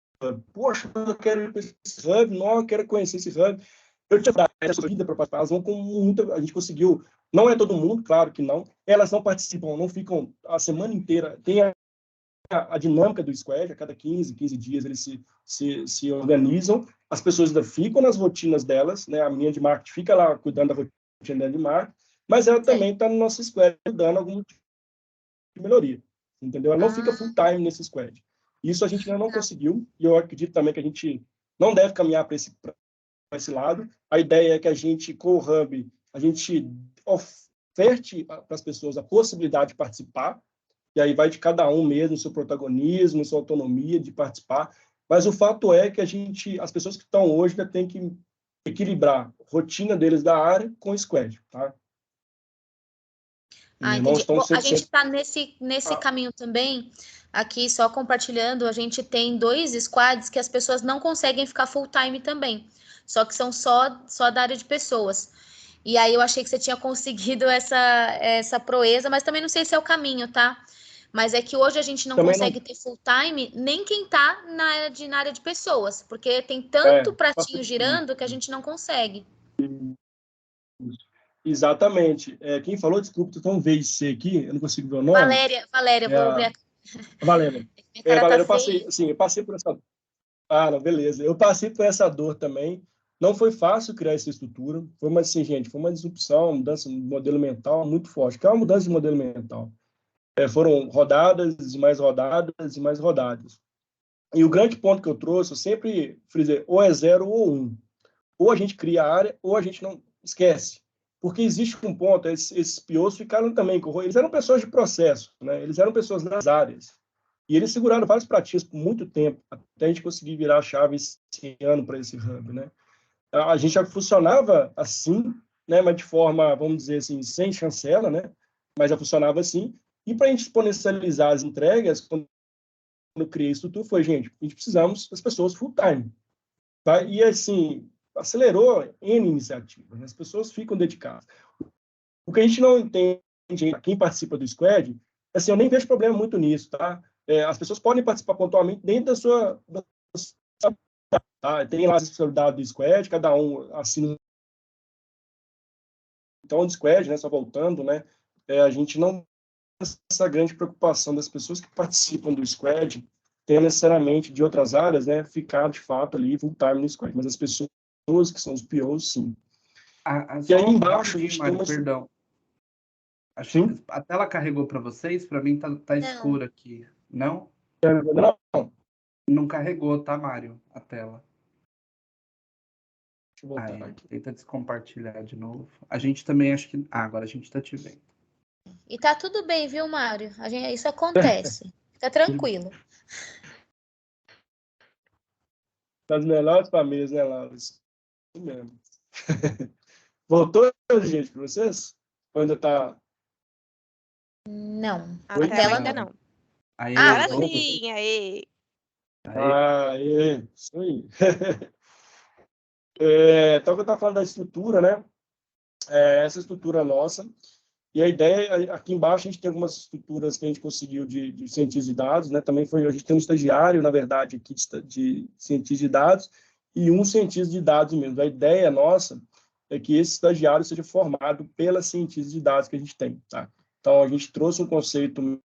Poxa, eu quero ir para esse hub, não, eu quero conhecer esse hub. Eu tinha dado essa vida para participar, elas vão com muita, a gente conseguiu, não é todo mundo, claro que não, elas não participam, não ficam a semana inteira, tem a dinâmica do squad, a cada 15 dias eles se organizam, as pessoas ainda ficam nas rotinas delas, né? A minha de marketing fica lá cuidando da rotina de marketing, mas ela também está no nosso squad dando algum tipo de melhoria, entendeu? Ela não fica full time nesse squad. Isso a gente ainda não conseguiu, e eu acredito também que a gente não deve caminhar para esse lado. A ideia é que a gente, com o Hub, a gente oferte para as pessoas a possibilidade de participar, e aí vai de cada um mesmo, seu protagonismo, sua autonomia de participar. Mas o fato é que as pessoas que estão hoje ainda têm que equilibrar a rotina deles da área com o squad, tá? Entendi. Bom, a gente está nesse caminho também. Aqui, só compartilhando, a gente tem 2 squads que as pessoas não conseguem ficar full time também, só que são só da área de pessoas. E aí eu achei que você tinha conseguido essa proeza, mas também não sei se é o caminho, tá? Mas é que hoje a gente não também consegue ter full time nem quem tá na área de pessoas, porque tem tanto pratinho girando que a gente não consegue. Exatamente. Quem falou, desculpa, tem um V e C aqui, eu não consigo ver o nome. Valéria, vou ver. Valéria. Valéria, eu passei por essa... Ah, não, beleza. Eu passei por essa dor também. Não foi fácil criar essa estrutura. Foi uma, assim, gente, foi uma disrupção, uma mudança de modelo mental muito forte. Que é uma mudança de modelo mental. Foram rodadas e mais rodadas e mais rodadas. E o grande ponto que eu trouxe, eu sempre frisei, ou é 0 ou 1. Ou a gente cria a área, ou a gente não esquece. Porque existe um ponto, esses POs ficaram também, eles eram pessoas de processo, né? Eles eram pessoas nas áreas. E eles seguraram vários pratinhos por muito tempo, até a gente conseguir virar a chave esse ano para esse hub, né? A gente já funcionava assim, né? Mas de forma, vamos dizer assim, sem chancela, né? Mas já funcionava assim. E para a gente exponencializar as entregas, quando eu criei a estrutura, foi, gente, a gente precisamos das pessoas full time. Tá? E assim, acelerou N iniciativas, né? As pessoas ficam dedicadas. O que a gente não entende, quem participa do squad, assim, eu nem vejo problema muito nisso, tá? As pessoas podem participar pontualmente dentro da sua tá? Tem lá a responsabilidade do squad, cada um assina. Então, o squad, né, só voltando, né, a gente não tem essa grande preocupação das pessoas que participam do squad ter necessariamente de outras áreas, né, ficar de fato ali full time no squad, mas as pessoas que são os POs, sim. E aí embaixo a gente tem uma... Perdão. Sim? A tela carregou para vocês? Para mim tá escuro aqui. Não? Não. Não carregou, tá, Mário? A tela. Deixa eu voltar aqui. Tenta descompartilhar de novo. A gente também acho que... agora a gente tá te vendo. E tá tudo bem, viu, Mário? Isso acontece. Fica tranquilo. Das melhores famílias, né, Laura? Isso mesmo. Voltou, gente, para vocês? Ou ainda tá... Não. A tela ainda não. Agora sim, aí. Isso aí. Então, eu estava falando da estrutura, né? Essa estrutura nossa. E a ideia, aqui embaixo, a gente tem algumas estruturas que a gente conseguiu de cientista de dados, né? Também a gente tem um estagiário, na verdade, aqui de cientista de dados e um cientista de dados mesmo. A ideia nossa é que esse estagiário seja formado pela cientista de dados que a gente tem, tá? Então, a gente trouxe um conceito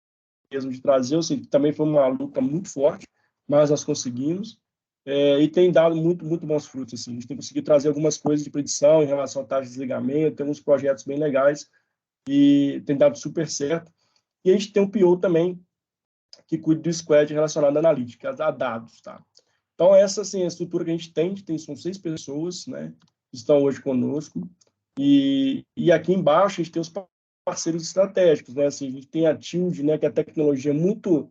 mesmo de trazer, assim, também foi uma luta muito forte, mas nós conseguimos. E tem dado muito bons frutos. Assim. A gente tem conseguido trazer algumas coisas de predição em relação à taxa de desligamento, tem uns projetos bem legais e tem dado super certo. E a gente tem um PO também que cuida do squad relacionado à analítica, a dados. Tá? Então, essa assim, a estrutura que a gente tem são 6 pessoas, né, que estão hoje conosco. E aqui embaixo a gente tem os parceiros estratégicos. Né? Assim, a gente tem a Tilde, né, que é a tecnologia muito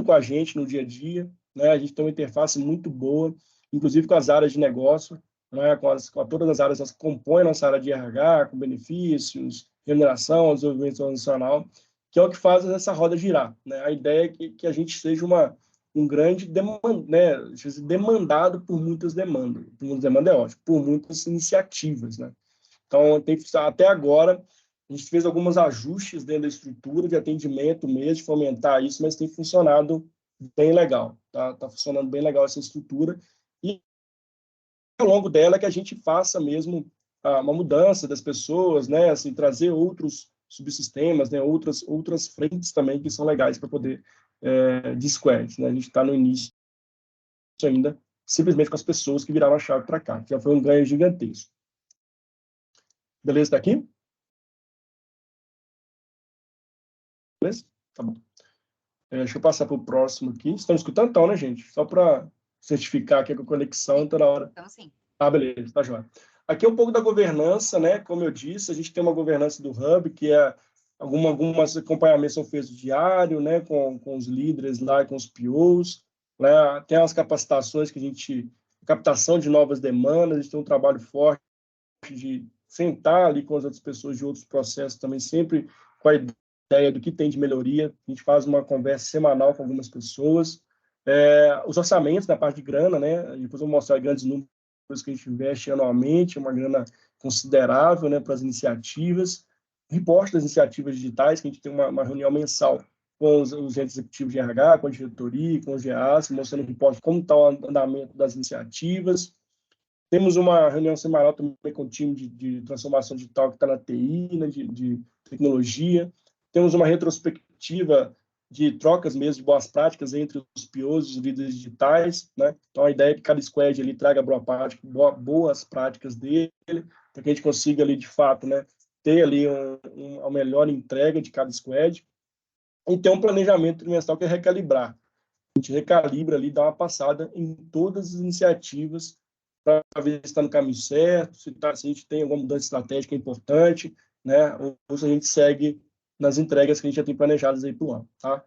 com a gente no dia a dia. Né? A gente tem uma interface muito boa, inclusive com as áreas de negócio, né? com todas as áreas que compõem a nossa área de RH, com benefícios, remuneração, desenvolvimento organizacional, que é o que faz essa roda girar. Né? A ideia é que a gente seja um grande demandado por muitas demandas. Por muitas demandas é ótimo, por muitas iniciativas. Né? Então, até agora, a gente fez alguns ajustes dentro da estrutura de atendimento mesmo, de fomentar isso, mas tem funcionado bem legal, tá funcionando bem legal essa estrutura, e ao longo dela que a gente faça mesmo uma mudança das pessoas, né, assim, trazer outros subsistemas, né, outras frentes também que são legais para poder de squads, né, a gente está no início ainda, simplesmente com as pessoas que viraram a chave para cá, que já foi um ganho gigantesco. Beleza, tá aqui? Beleza? Tá bom. Deixa eu passar para o próximo aqui. Estão escutando então, né, gente? Só para certificar aqui com a conexão toda hora. Então, sim. Beleza, tá joia. Aqui é um pouco da governança, né? Como eu disse, a gente tem uma governança do Hub, que é algumas acompanhamentos são feitos diário, né? Com os líderes lá, com os POs, né? Tem as capacitações que a gente... captação de novas demandas, a gente tem um trabalho forte de sentar ali com as outras pessoas de outros processos também, sempre com a ideia do que tem de melhoria. A gente faz uma conversa semanal com algumas pessoas. Os orçamentos na parte de grana, né? Depois eu vou mostrar grandes números que a gente investe anualmente, uma grana considerável, né, para as iniciativas. Reporte das iniciativas digitais, que a gente tem uma reunião mensal com os entes executivos de RH, com a diretoria, com os GAs, mostrando o reporte como está o andamento das iniciativas. Temos uma reunião semanal também com o time de transformação digital que está na TI, né, de tecnologia. Temos uma retrospectiva de trocas mesmo de boas práticas entre os POs e os líderes digitais, né? Então, a ideia é que cada squad ali traga boas práticas dele, para que a gente consiga ali, de fato, né, ter ali a melhor entrega de cada squad, e ter um planejamento trimestral que é recalibrar. A gente recalibra ali, dá uma passada em todas as iniciativas para ver se está no caminho certo, se a gente tem alguma mudança estratégica importante, né? Ou se a gente segue nas entregas que a gente já tem planejadas aí para o ano, tá?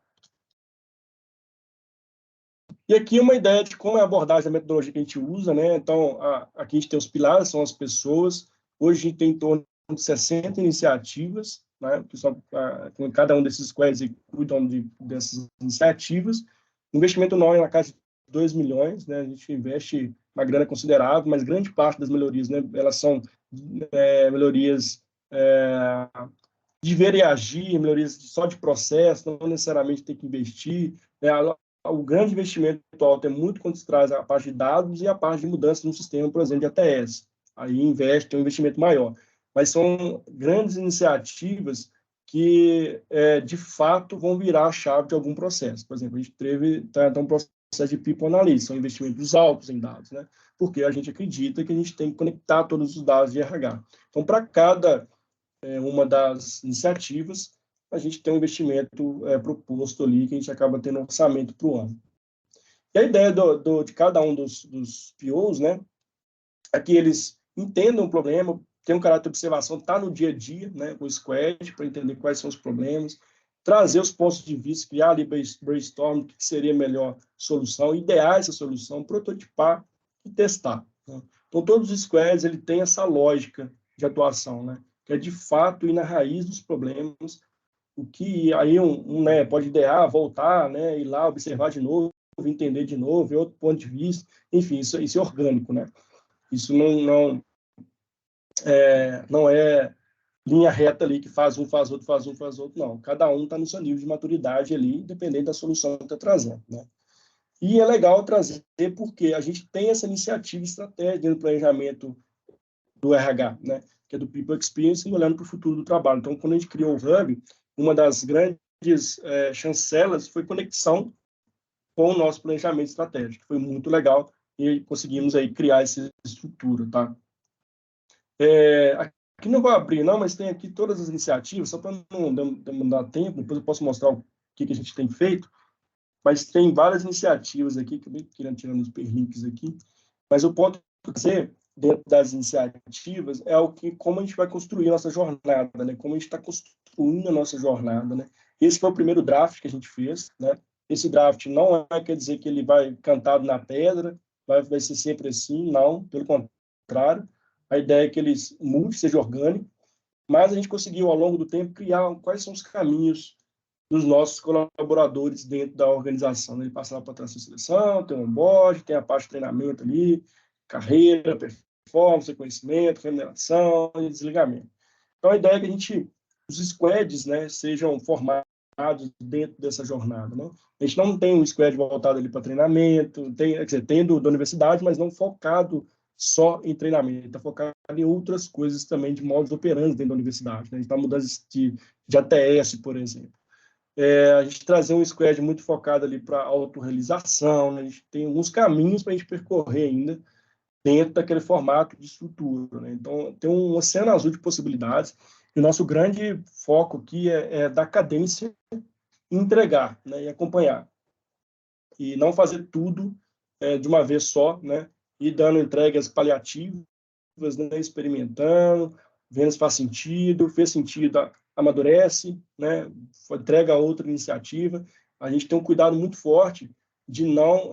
E aqui uma ideia de como é a abordagem da metodologia que a gente usa, né? Então, aqui a gente tem os pilares, são as pessoas. Hoje a gente tem em torno de 60 iniciativas, né? Que são, com cada um desses squads que cuidam dessas iniciativas. O investimento não é na casa de 2 milhões, né? A gente investe uma grana considerável, mas grande parte das melhorias, né? Elas são melhorias de ver e agir, melhorias só de processo, não necessariamente ter que investir, né? O grande investimento alto é muito quando se traz a parte de dados e a parte de mudança no sistema, por exemplo, de ATS. Aí tem um investimento maior. Mas são grandes iniciativas que, de fato, vão virar a chave de algum processo. Por exemplo, a gente teve um processo de People Analytics, são investimentos altos em dados, né? Porque a gente acredita que a gente tem que conectar todos os dados de RH. Então, para cada uma das iniciativas, a gente tem um investimento proposto ali, que a gente acaba tendo um orçamento para o ano. E a ideia de cada um dos POs, né, é que eles entendam o problema, tem um caráter de observação, está no dia a dia, né, com o squad, para entender quais são os problemas, trazer os pontos de vista, criar ali brainstorm, o que seria a melhor solução, idear essa solução, prototipar e testar, né? Então, todos os squads ele tem essa lógica de atuação, né, que é, de fato, ir na raiz dos problemas, o que aí né, pode idear, voltar, né, ir lá, observar de novo, entender de novo, ver outro ponto de vista, enfim, isso é orgânico, né? Isso não é linha reta ali que faz um, faz outro, faz um, faz outro, não. Cada um está no seu nível de maturidade ali, dependendo da solução que está trazendo, né? E é legal trazer porque a gente tem essa iniciativa estratégica no planejamento do RH, né? Que é do People Experience, olhando para o futuro do trabalho. Então, quando a gente criou o Hub, uma das grandes chancelas foi conexão com o nosso planejamento estratégico, que foi muito legal, e conseguimos aí criar essa estrutura, tá? Aqui não vou abrir, não, mas tem aqui todas as iniciativas, só para não dar tempo, depois eu posso mostrar o que a gente tem feito, mas tem várias iniciativas aqui, que eu querendo tirar os perlinks aqui, mas o ponto que você dentro das iniciativas é como a gente vai construir a nossa jornada, né? Como a gente está construindo a nossa jornada, né? Esse foi o primeiro draft que a gente fez, né? Esse draft não quer dizer que ele vai cantado na pedra, vai ser sempre assim, não, pelo contrário. A ideia é que ele mude, seja orgânico, mas a gente conseguiu, ao longo do tempo, criar quais são os caminhos dos nossos colaboradores dentro da organização. Ele passa lá para a seleção, tem um onboard, tem a parte de treinamento ali, carreira, perfil performance, reconhecimento, remuneração e desligamento. Então, a ideia é que os squads, né, sejam formados dentro dessa jornada, né? A gente não tem um squad voltado ali para treinamento, quer dizer, tem da universidade, mas não focado só em treinamento, está focado em outras coisas também de modus operandi dentro da universidade, né? A gente está mudando de ATS, por exemplo. A gente trazer um squad muito focado ali para autorrealização, né? A gente tem alguns caminhos para a gente percorrer ainda dentro daquele formato de estrutura, né? Então, tem um oceano azul de possibilidades, e o nosso grande foco aqui é dar cadência, entregar, né? E acompanhar. E não fazer tudo de uma vez só, né? E dando entregas paliativas, né? Experimentando, vendo se faz sentido, fez sentido, amadurece, né? Entrega a outra iniciativa. A gente tem um cuidado muito forte de não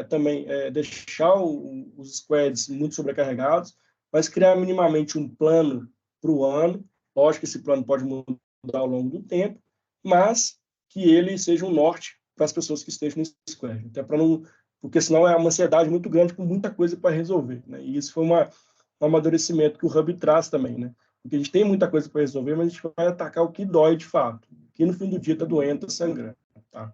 também deixar os squads muito sobrecarregados, mas criar minimamente um plano para o ano. Lógico que esse plano pode mudar ao longo do tempo, mas que ele seja um norte para as pessoas que estejam no squad, até para não, porque senão é uma ansiedade muito grande com muita coisa para resolver, né? E isso foi um amadurecimento que o Hub traz também, né? Porque a gente tem muita coisa para resolver, mas a gente vai atacar o que dói de fato, que no fim do dia está doendo, está sangrando, tá?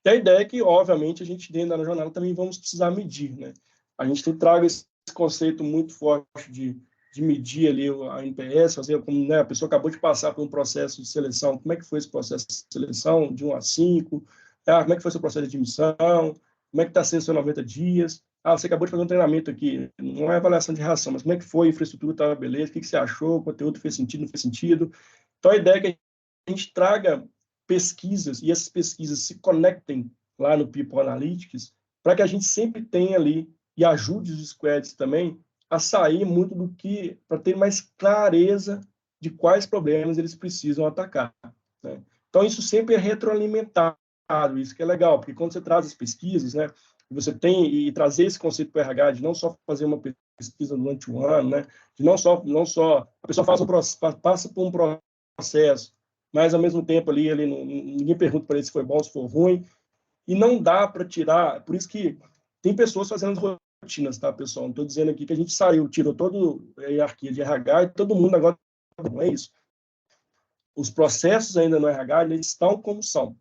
E a ideia é que, obviamente, a gente dentro da jornada também vamos precisar medir, né? A gente traga esse conceito muito forte de medir ali a NPS, fazer como, né, a pessoa acabou de passar por um processo de seleção, como é que foi esse processo de seleção, de 1 a 5, como é que foi o seu processo de admissão, como é que está sendo os seus 90 dias, você acabou de fazer um treinamento aqui, não é avaliação de reação, mas como é que foi, a infraestrutura estava beleza, o que você achou, o conteúdo fez sentido, não fez sentido. Então, a ideia é que a gente traga pesquisas, e essas pesquisas se conectem lá no People Analytics, para que a gente sempre tenha ali, e ajude os squads também, a sair muito do que, para ter mais clareza de quais problemas eles precisam atacar, né? Então, isso sempre é retroalimentado, isso que é legal, porque quando você traz as pesquisas, né, você tem, e trazer esse conceito para o RH, de não só fazer uma pesquisa durante o ano, né, de não só a pessoa passa por um processo, mas, ao mesmo tempo, ali ninguém pergunta para ele se foi bom, se foi ruim, e não dá para tirar, por isso que tem pessoas fazendo as rotinas, tá, pessoal? Não estou dizendo aqui que a gente tirou toda a hierarquia de RH e todo mundo agora, não é isso. Os processos ainda no RH, eles estão como são.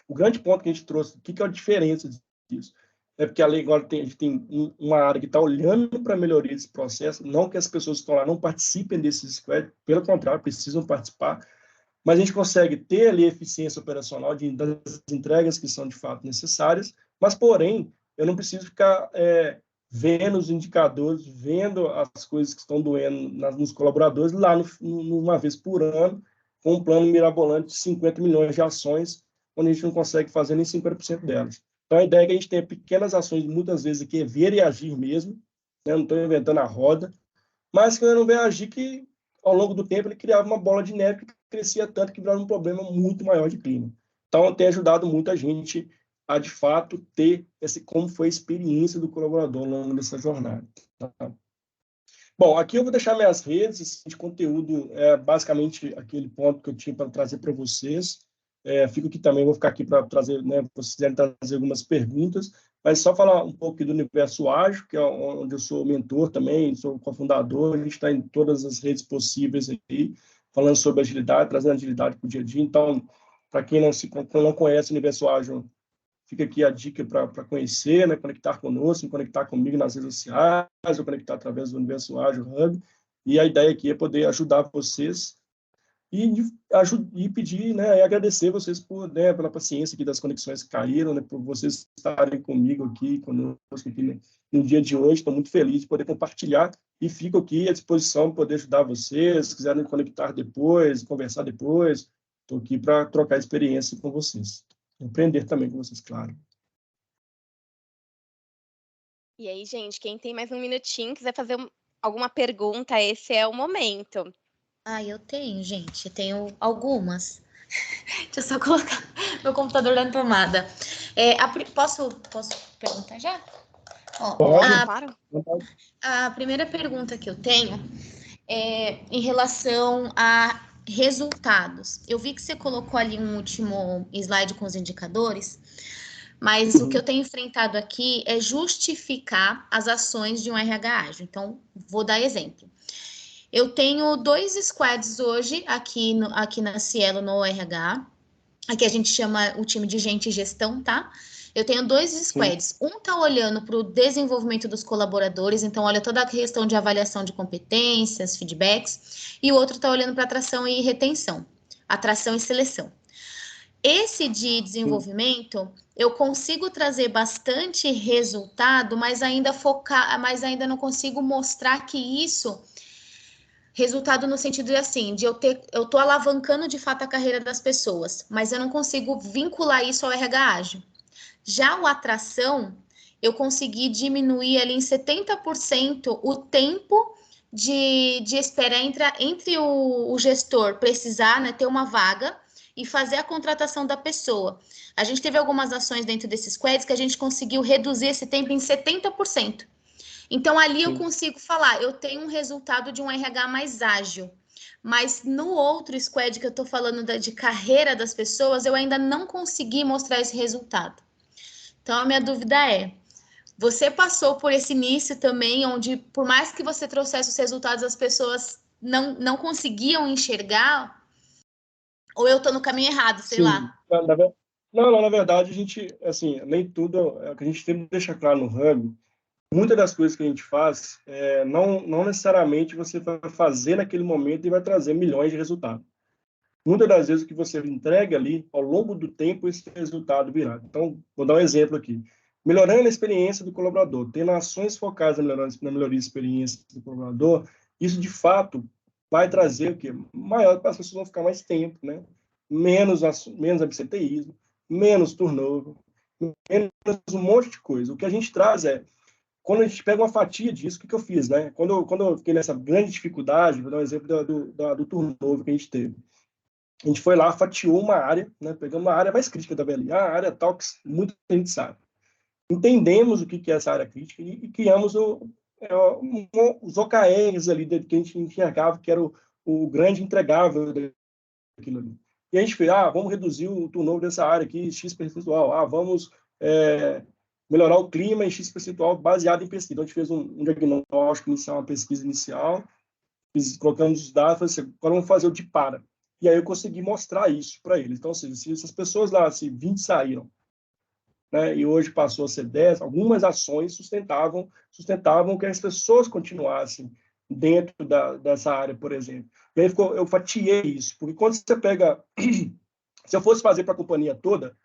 O grande ponto que a gente trouxe, o que é a diferença disso? É porque a lei agora a gente tem uma área que está olhando para a melhoria desse processo, não que as pessoas que estão lá não participem desse squad, pelo contrário, precisam participar, mas a gente consegue ter ali eficiência operacional das entregas que são de fato necessárias, mas, porém, eu não preciso ficar vendo os indicadores, vendo as coisas que estão doendo nos colaboradores lá uma vez por ano, com um plano mirabolante de 50 milhões de ações, onde a gente não consegue fazer nem 50% delas. Então, a ideia é que a gente tenha pequenas ações, muitas vezes, aqui é ver e agir mesmo, né? Não estou inventando a roda, mas que eu não vejo agir que, ao longo do tempo, ele criava uma bola de neve que crescia tanto que virava um problema muito maior de clima. Então, tem ajudado muita gente a, de fato, ter como foi a experiência do colaborador ao longo dessa jornada. Tá? Bom, aqui eu vou deixar minhas redes de conteúdo, basicamente aquele ponto que eu tinha para trazer para vocês. Fico aqui também, vou ficar aqui para trazer, né, se vocês quiserem trazer algumas perguntas, mas só falar um pouco do Universo Ágil, que é onde eu sou mentor também, sou cofundador, a gente está em todas as redes possíveis aí, falando sobre agilidade, trazendo agilidade para o dia a dia. Então, para quem não conhece o Universo Ágil, fica aqui a dica para conhecer, né, conectar conosco, conectar comigo nas redes sociais, ou conectar através do Universo Ágil Hub, e a ideia aqui é poder ajudar vocês e pedir, né, e agradecer vocês pela paciência aqui das conexões que caíram, né, por vocês estarem comigo aqui, conosco aqui no dia de hoje. Estou muito feliz de poder compartilhar e fico aqui à disposição para poder ajudar vocês, se quiserem conectar depois, conversar depois, estou aqui para trocar experiência com vocês. Aprender também com vocês, claro. E aí, gente, quem tem mais um minutinho, quiser fazer alguma pergunta, esse é o momento. Eu tenho, gente. Tenho algumas. Deixa eu só colocar meu computador na tomada. Posso perguntar já? Claro. A primeira pergunta que eu tenho é em relação a resultados. Eu vi que você colocou ali um último slide com os indicadores, Mas o que eu tenho enfrentado aqui é justificar as ações de um RH ágil. Então, vou dar exemplo. Eu tenho 2 squads hoje aqui na Cielo, no RH. Aqui a gente chama o time de gente e gestão, tá? Eu tenho 2 squads. Um tá olhando para o desenvolvimento dos colaboradores, então olha toda a questão de avaliação de competências, feedbacks, e o outro tá olhando para atração e retenção, atração e seleção. Esse de desenvolvimento, eu consigo trazer bastante resultado, mas ainda não consigo mostrar que isso resultado no sentido de assim, eu tô alavancando de fato a carreira das pessoas, mas eu não consigo vincular isso ao RH ágil. Já o atração, eu consegui diminuir ali em 70% o tempo de espera entre o gestor precisar, né, ter uma vaga e fazer a contratação da pessoa. A gente teve algumas ações dentro desses squads que a gente conseguiu reduzir esse tempo em 70%. Então, ali eu consigo falar, eu tenho um resultado de um RH mais ágil. Mas no outro squad que eu estou falando de carreira das pessoas, eu ainda não consegui mostrar esse resultado. Então, a minha dúvida é, você passou por esse início também, onde por mais que você trouxesse os resultados, as pessoas não conseguiam enxergar? Ou eu estou no caminho errado, sei lá? Não, na verdade, a gente, assim, nem tudo, é o que a gente tem que deixar claro no Hub. Muitas das coisas que a gente faz, não necessariamente você vai fazer naquele momento e vai trazer milhões de resultados. Muitas das vezes o que você entrega ali, ao longo do tempo, esse resultado virá. Então, vou dar um exemplo aqui. Melhorando a experiência do colaborador, tendo ações focadas na melhoria da experiência do colaborador, isso, de fato, vai trazer o quê? Maior, as pessoas vão ficar mais tempo, né? Menos absenteísmo, menos turnover, menos um monte de coisa. O que a gente traz quando a gente pega uma fatia disso, o que eu fiz, né? Quando eu fiquei nessa grande dificuldade, vou dar um exemplo do turnover que a gente teve. A gente foi lá, fatiou uma área, né? Pegamos uma área mais crítica da VLI, a área tal que muita gente sabe. Entendemos o que é essa área crítica e criamos os OKRs ali que a gente enxergava que era o grande entregável daquilo ali. E a gente fez, vamos reduzir o turnover dessa área aqui, X percentual, vamos melhorar o clima em X percentual baseado em pesquisa. Então, a gente fez um diagnóstico inicial, uma pesquisa inicial, colocamos os dados, agora vamos fazer o de para. E aí eu consegui mostrar isso para eles. Então, se essas pessoas lá, se 20 saíram, né, e hoje passou a ser 10, algumas ações sustentavam que as pessoas continuassem dentro dessa área, por exemplo. E aí eu fatiei isso, porque quando você pega... Se eu fosse fazer para a companhia toda,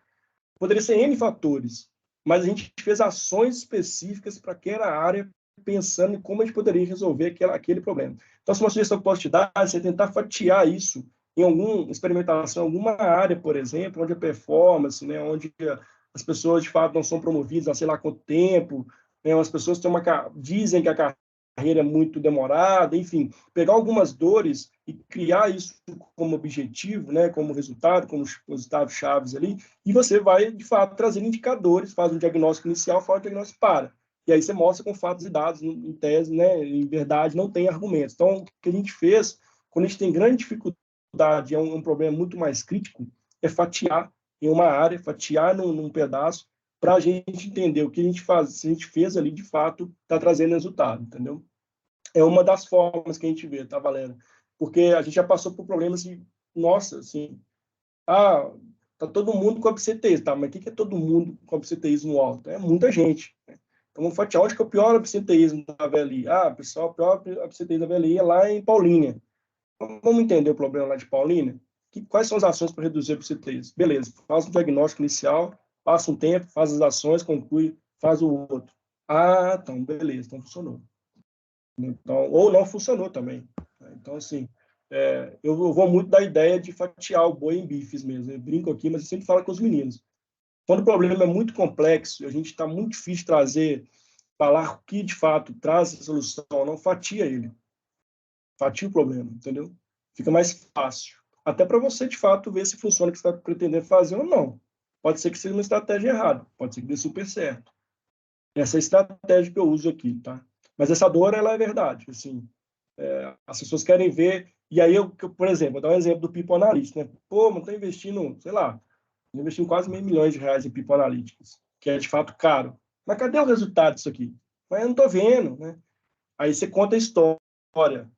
poderia ser N fatores, mas a gente fez ações específicas para aquela área, pensando em como a gente poderia resolver aquele problema. Então, uma sugestão que eu posso te dar é você tentar fatiar isso em alguma experimentação, alguma área, por exemplo, onde a performance, né, onde as pessoas, de fato, não são promovidas há sei lá quanto tempo, né, as pessoas dizem que a carreira é muito demorada, enfim, pegar algumas dores e criar isso como objetivo, né, como resultado, como resultados chaves ali, e você vai, de fato, trazer indicadores, faz um diagnóstico inicial, faz um diagnóstico para. E aí você mostra com fatos e dados, em tese, né, em verdade, não tem argumentos. Então, o que a gente fez, quando a gente tem grande dificuldade, é um problema muito mais crítico, é fatiar em uma área, fatiar num pedaço, para a gente entender o que a gente fez ali, de fato, está trazendo resultado, entendeu? É uma das formas que a gente vê, tá, Valéria? Porque a gente já passou por problemas de, nossa, assim, tá todo mundo com absenteísmo, tá? Mas o que é todo mundo com absenteísmo alto? É muita gente, né? Então, vamos fatiar. Onde que é o pior absenteísmo da VLI? Pessoal, o pior absenteísmo da VLI é lá em Paulínia. Vamos entender o problema lá de Paulínia? Quais são as ações para reduzir o absenteísmo? Beleza, faz um diagnóstico inicial, passa um tempo, faz as ações, conclui, faz o outro. Então, beleza, então funcionou. Então, ou não funcionou também. Então, assim, eu vou muito da ideia de fatiar o boi em bifes mesmo. Eu brinco aqui, mas eu sempre falo com os meninos. Quando o problema é muito complexo, a gente está muito difícil falar o que de fato traz a solução, não fatia ele. Fatia o problema, entendeu? Fica mais fácil. Até para você, de fato, ver se funciona o que você está pretendendo fazer ou não. Pode ser que seja uma estratégia errada, pode ser que dê super certo. Essa é a estratégia que eu uso aqui, tá? Mas essa dor, ela é verdade, assim. As pessoas querem ver... E aí, por exemplo, vou dar um exemplo do People Analyst, né? Pô, mas estou investindo, sei lá, Investimos quase R$500 milhões em People Analytics, que é de fato caro. Mas cadê o resultado disso aqui? Mas eu não estou vendo, né? Aí você conta a história.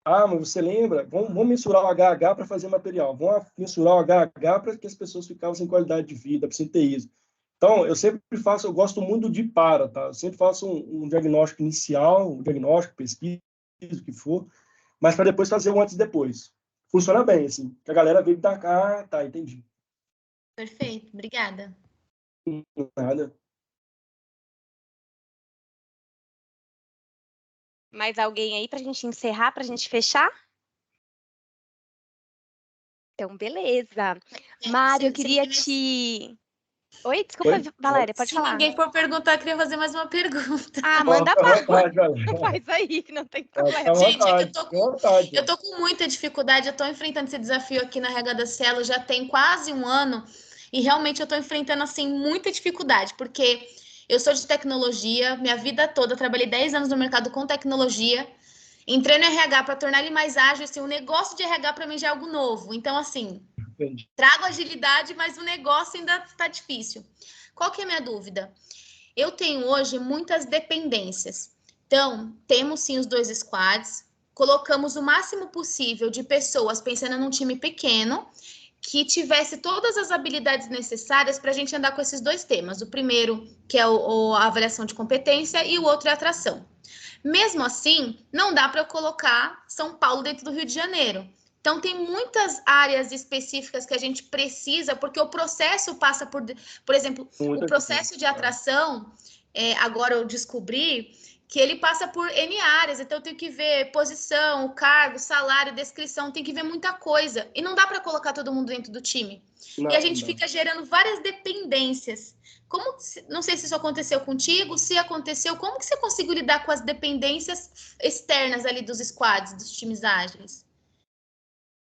Ah, mas você lembra? Vamos mensurar o HH para fazer material. Vamos mensurar o HH para que as pessoas ficassem sem qualidade de vida, absenteísmo. Então, eu sempre faço, eu gosto muito de para, tá? Eu sempre faço um diagnóstico inicial, um diagnóstico, pesquisa, o que for, mas para depois fazer um antes e depois. Funciona bem, assim. Que a galera veio da cá, tá, entendi. Perfeito, obrigada. Nada. Mais alguém aí para a gente encerrar, para a gente fechar? Então, beleza. Mário, eu queria te... Oi, desculpa, Oi? Valéria, pode falar. Se ninguém for perguntar, eu queria fazer mais uma pergunta. Ah, manda vontade, faz aí, que não tem Pode problema. Gente, vontade, eu tô com muita dificuldade, eu tô enfrentando esse desafio aqui na RH da Cielo já tem quase um ano, e realmente eu tô enfrentando, assim, muita dificuldade, porque eu sou de tecnologia, minha vida toda, trabalhei 10 anos no mercado com tecnologia, entrei no RH para tornar ele mais ágil, assim, o negócio de RH para mim já é algo novo, então, assim, Entendi. trago agilidade, mas o negócio ainda tá difícil. Qual que é a minha dúvida? Eu tenho hoje muitas dependências. Então, temos sim os 2 squads, colocamos o máximo possível de pessoas pensando num time pequeno que tivesse todas as habilidades necessárias para a gente andar com esses 2 temas. O primeiro, que é a avaliação de competência, e o outro é a atração. Mesmo assim, não dá para eu colocar São Paulo dentro do Rio de Janeiro. Então, tem muitas áreas específicas que a gente precisa, porque o processo passa por exemplo, o processo de atração, agora eu descobri que ele passa por N áreas, então eu tenho que ver posição, cargo, salário, descrição, tem que ver muita coisa. E não dá para colocar todo mundo dentro do time. Não, e a gente fica gerando várias dependências. Não sei se isso aconteceu contigo, se aconteceu, como que você conseguiu lidar com as dependências externas ali dos squads, dos times ágeis?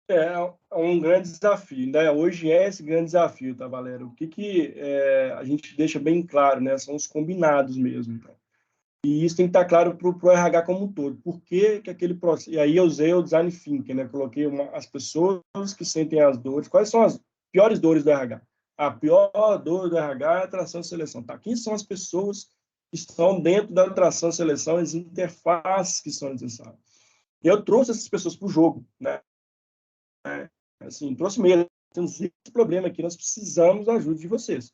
É um grande desafio, né? Hoje é esse grande desafio, tá, Valéria? O que a gente deixa bem claro, né? São os combinados mesmo, tá? E isso tem que estar claro para o RH como um todo. Por que aquele processo... E aí eu usei o design thinking, né? Coloquei as pessoas que sentem as dores. Quais são as piores dores do RH? A pior dor do RH é a atração e seleção. Tá? Quem são as pessoas que estão dentro da atração e seleção, as interfaces que são necessárias? E eu trouxe essas pessoas para o jogo, né? Assim, trouxe mesmo. Temos esse problema aqui, nós precisamos da ajuda de vocês.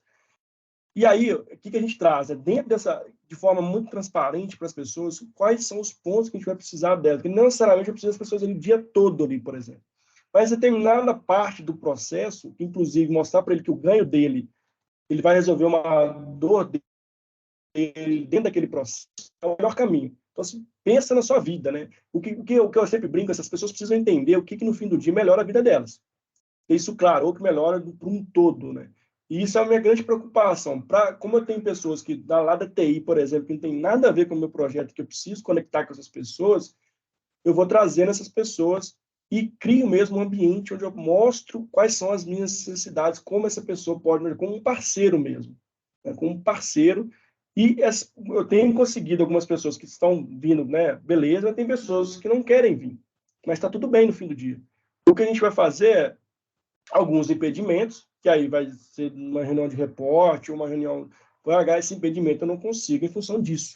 E aí, o que a gente traz? Dentro dessa, de forma muito transparente para as pessoas, quais são os pontos que a gente vai precisar delas. Porque não necessariamente eu preciso das pessoas ali o dia todo ali, por exemplo. Mas determinada parte do processo, inclusive mostrar para ele que o ganho dele, ele vai resolver uma dor dele dentro daquele processo, é o melhor caminho. Então, assim, pensa na sua vida, né? O que eu sempre brinco, essas pessoas precisam entender o que no fim do dia melhora a vida delas. Isso, claro, ou que melhora para um todo, né? E isso é a minha grande preocupação. Como eu tenho pessoas que, lá da TI, por exemplo, que não tem nada a ver com o meu projeto, que eu preciso conectar com essas pessoas, eu vou trazendo essas pessoas e crio mesmo um ambiente onde eu mostro quais são as minhas necessidades, como essa pessoa pode, como um parceiro mesmo, né? Como um parceiro. E eu tenho conseguido algumas pessoas que estão vindo, né? Beleza, mas tem pessoas que não querem vir. Mas está tudo bem no fim do dia. O que a gente vai fazer é alguns impedimentos, que aí vai ser uma reunião de reporte, uma reunião... esse impedimento eu não consigo em função disso.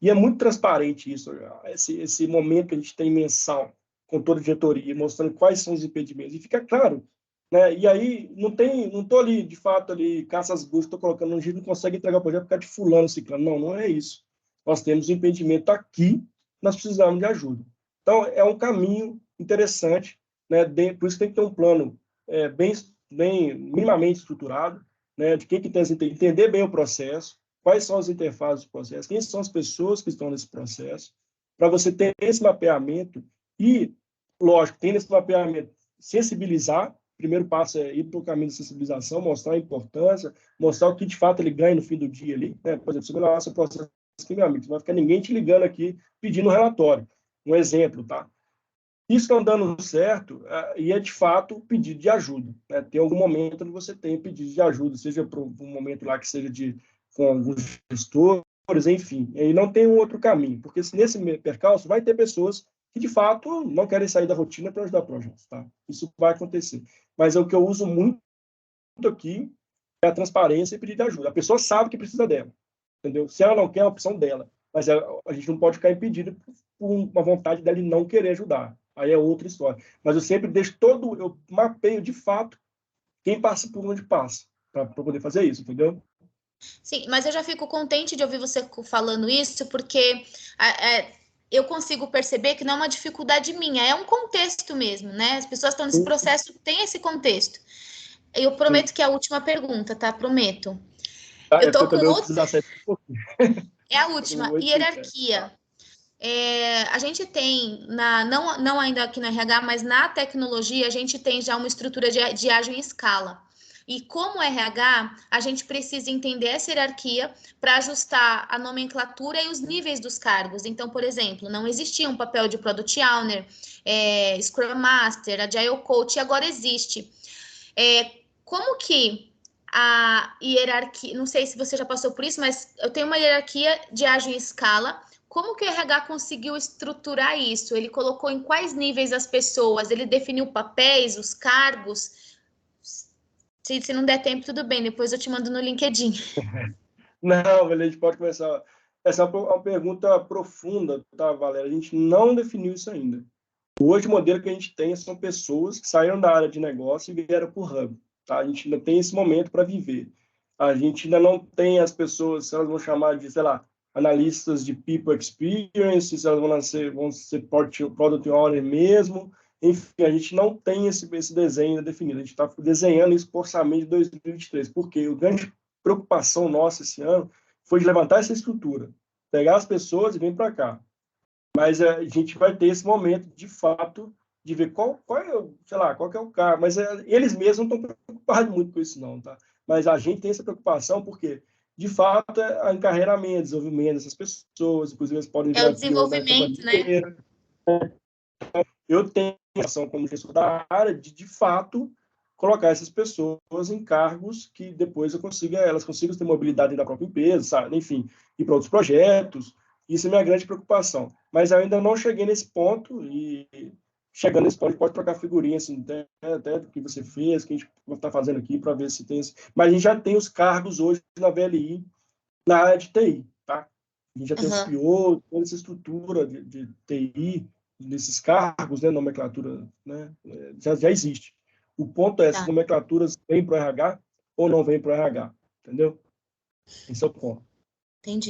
E é muito transparente isso, esse momento que a gente tem mensal, com toda a diretoria, mostrando quais são os impedimentos. E fica claro, né? E aí, não estou ali, de fato, ali, caça às bruxas, estou colocando, a gente não consegue entregar o projeto por causa de fulano, ciclano. Não, não é isso. Nós temos um impedimento aqui, nós precisamos de ajuda. Então, é um caminho interessante, né? Por isso tem que ter um plano bem minimamente estruturado, né? De quem que tem entender bem o processo, quais são as interfaces do processo, quem são as pessoas que estão nesse processo, para você ter esse mapeamento e, lógico, tem nesse mapeamento sensibilizar. O primeiro passo é ir para o caminho de sensibilização, mostrar a importância, mostrar o que de fato ele ganha no fim do dia ali, né? Por exemplo, se você melhorar seu processo aqui, meu amigo, não vai ficar ninguém te ligando aqui pedindo um relatório. Um exemplo, tá? Isso não dando certo, e é de fato pedido de ajuda, né? Tem algum momento onde você tem pedido de ajuda, seja para um momento lá que seja com alguns gestores, enfim, e não tem um outro caminho, porque nesse percalço vai ter pessoas que de fato não querem sair da rotina para ajudar projetos, tá? Isso vai acontecer. Mas é o que eu uso muito aqui é a transparência e pedir de ajuda. A pessoa sabe que precisa dela, entendeu? Se ela não quer, é uma opção dela. Mas a gente não pode ficar impedido por uma vontade dela de não querer ajudar. Aí é outra história. Mas eu sempre deixo eu mapeio de fato quem passa por onde passa, para poder fazer isso, entendeu? Sim, mas eu já fico contente de ouvir você falando isso, porque eu consigo perceber que não é uma dificuldade minha, é um contexto mesmo, né? As pessoas estão nesse processo, tem esse contexto. Eu prometo que é a última pergunta, tá? Prometo. Eu tô com outra... É a última, hierarquia. A gente tem, não ainda aqui na RH, mas na tecnologia, a gente tem já uma estrutura de ágil em escala. E como RH, a gente precisa entender essa hierarquia para ajustar a nomenclatura e os níveis dos cargos. Então, por exemplo, não existia um papel de Product Owner, Scrum Master, Agile Coach, e agora existe. Como que a hierarquia, não sei se você já passou por isso, mas eu tenho uma hierarquia de ágil em escala. Como que o RH conseguiu estruturar isso? Ele colocou em quais níveis as pessoas? Ele definiu papéis, os cargos? Se não der tempo, tudo bem. Depois eu te mando no LinkedIn. Não, a gente pode começar. Essa é uma pergunta profunda, tá, Valéria? A gente não definiu isso ainda. Hoje, o modelo que a gente tem são pessoas que saíram da área de negócio e vieram para o Hub. Tá? A gente ainda tem esse momento para viver. A gente ainda não tem as pessoas, se elas vão chamar de, sei lá, analistas de People Experience, se elas vão ser Product Owner mesmo. Enfim, a gente não tem esse desenho definido. A gente está desenhando isso para o orçamento de 2023, porque a grande preocupação nossa esse ano foi de levantar essa estrutura, pegar as pessoas e vir para cá. Mas a gente vai ter esse momento, de fato, de ver qual que é o cargo. Mas eles mesmos não estão preocupados muito com isso, não, tá? Mas a gente tem essa preocupação porque, de fato, é encarreiramento, desenvolvimento dessas pessoas, inclusive eles podem o desenvolvimento, né? Eu tenho a ação como gestor da área de fato, colocar essas pessoas em cargos que depois elas consigam ter mobilidade da própria empresa, sabe? Enfim, ir para outros projetos. Isso é minha grande preocupação. Mas eu ainda não cheguei nesse ponto e chegando nesse ponto, a gente pode trocar figurinha, assim, até do que você fez, que a gente está fazendo aqui, para ver se tem... Mas a gente já tem os cargos hoje na VLI, na área de TI, tá? A gente já tem os PO, toda essa estrutura de TI, desses cargos, né, nomenclatura, né, já existe. O ponto é se as nomenclaturas vêm para o RH ou não vêm para o RH, entendeu? Esse é o ponto. Entendi.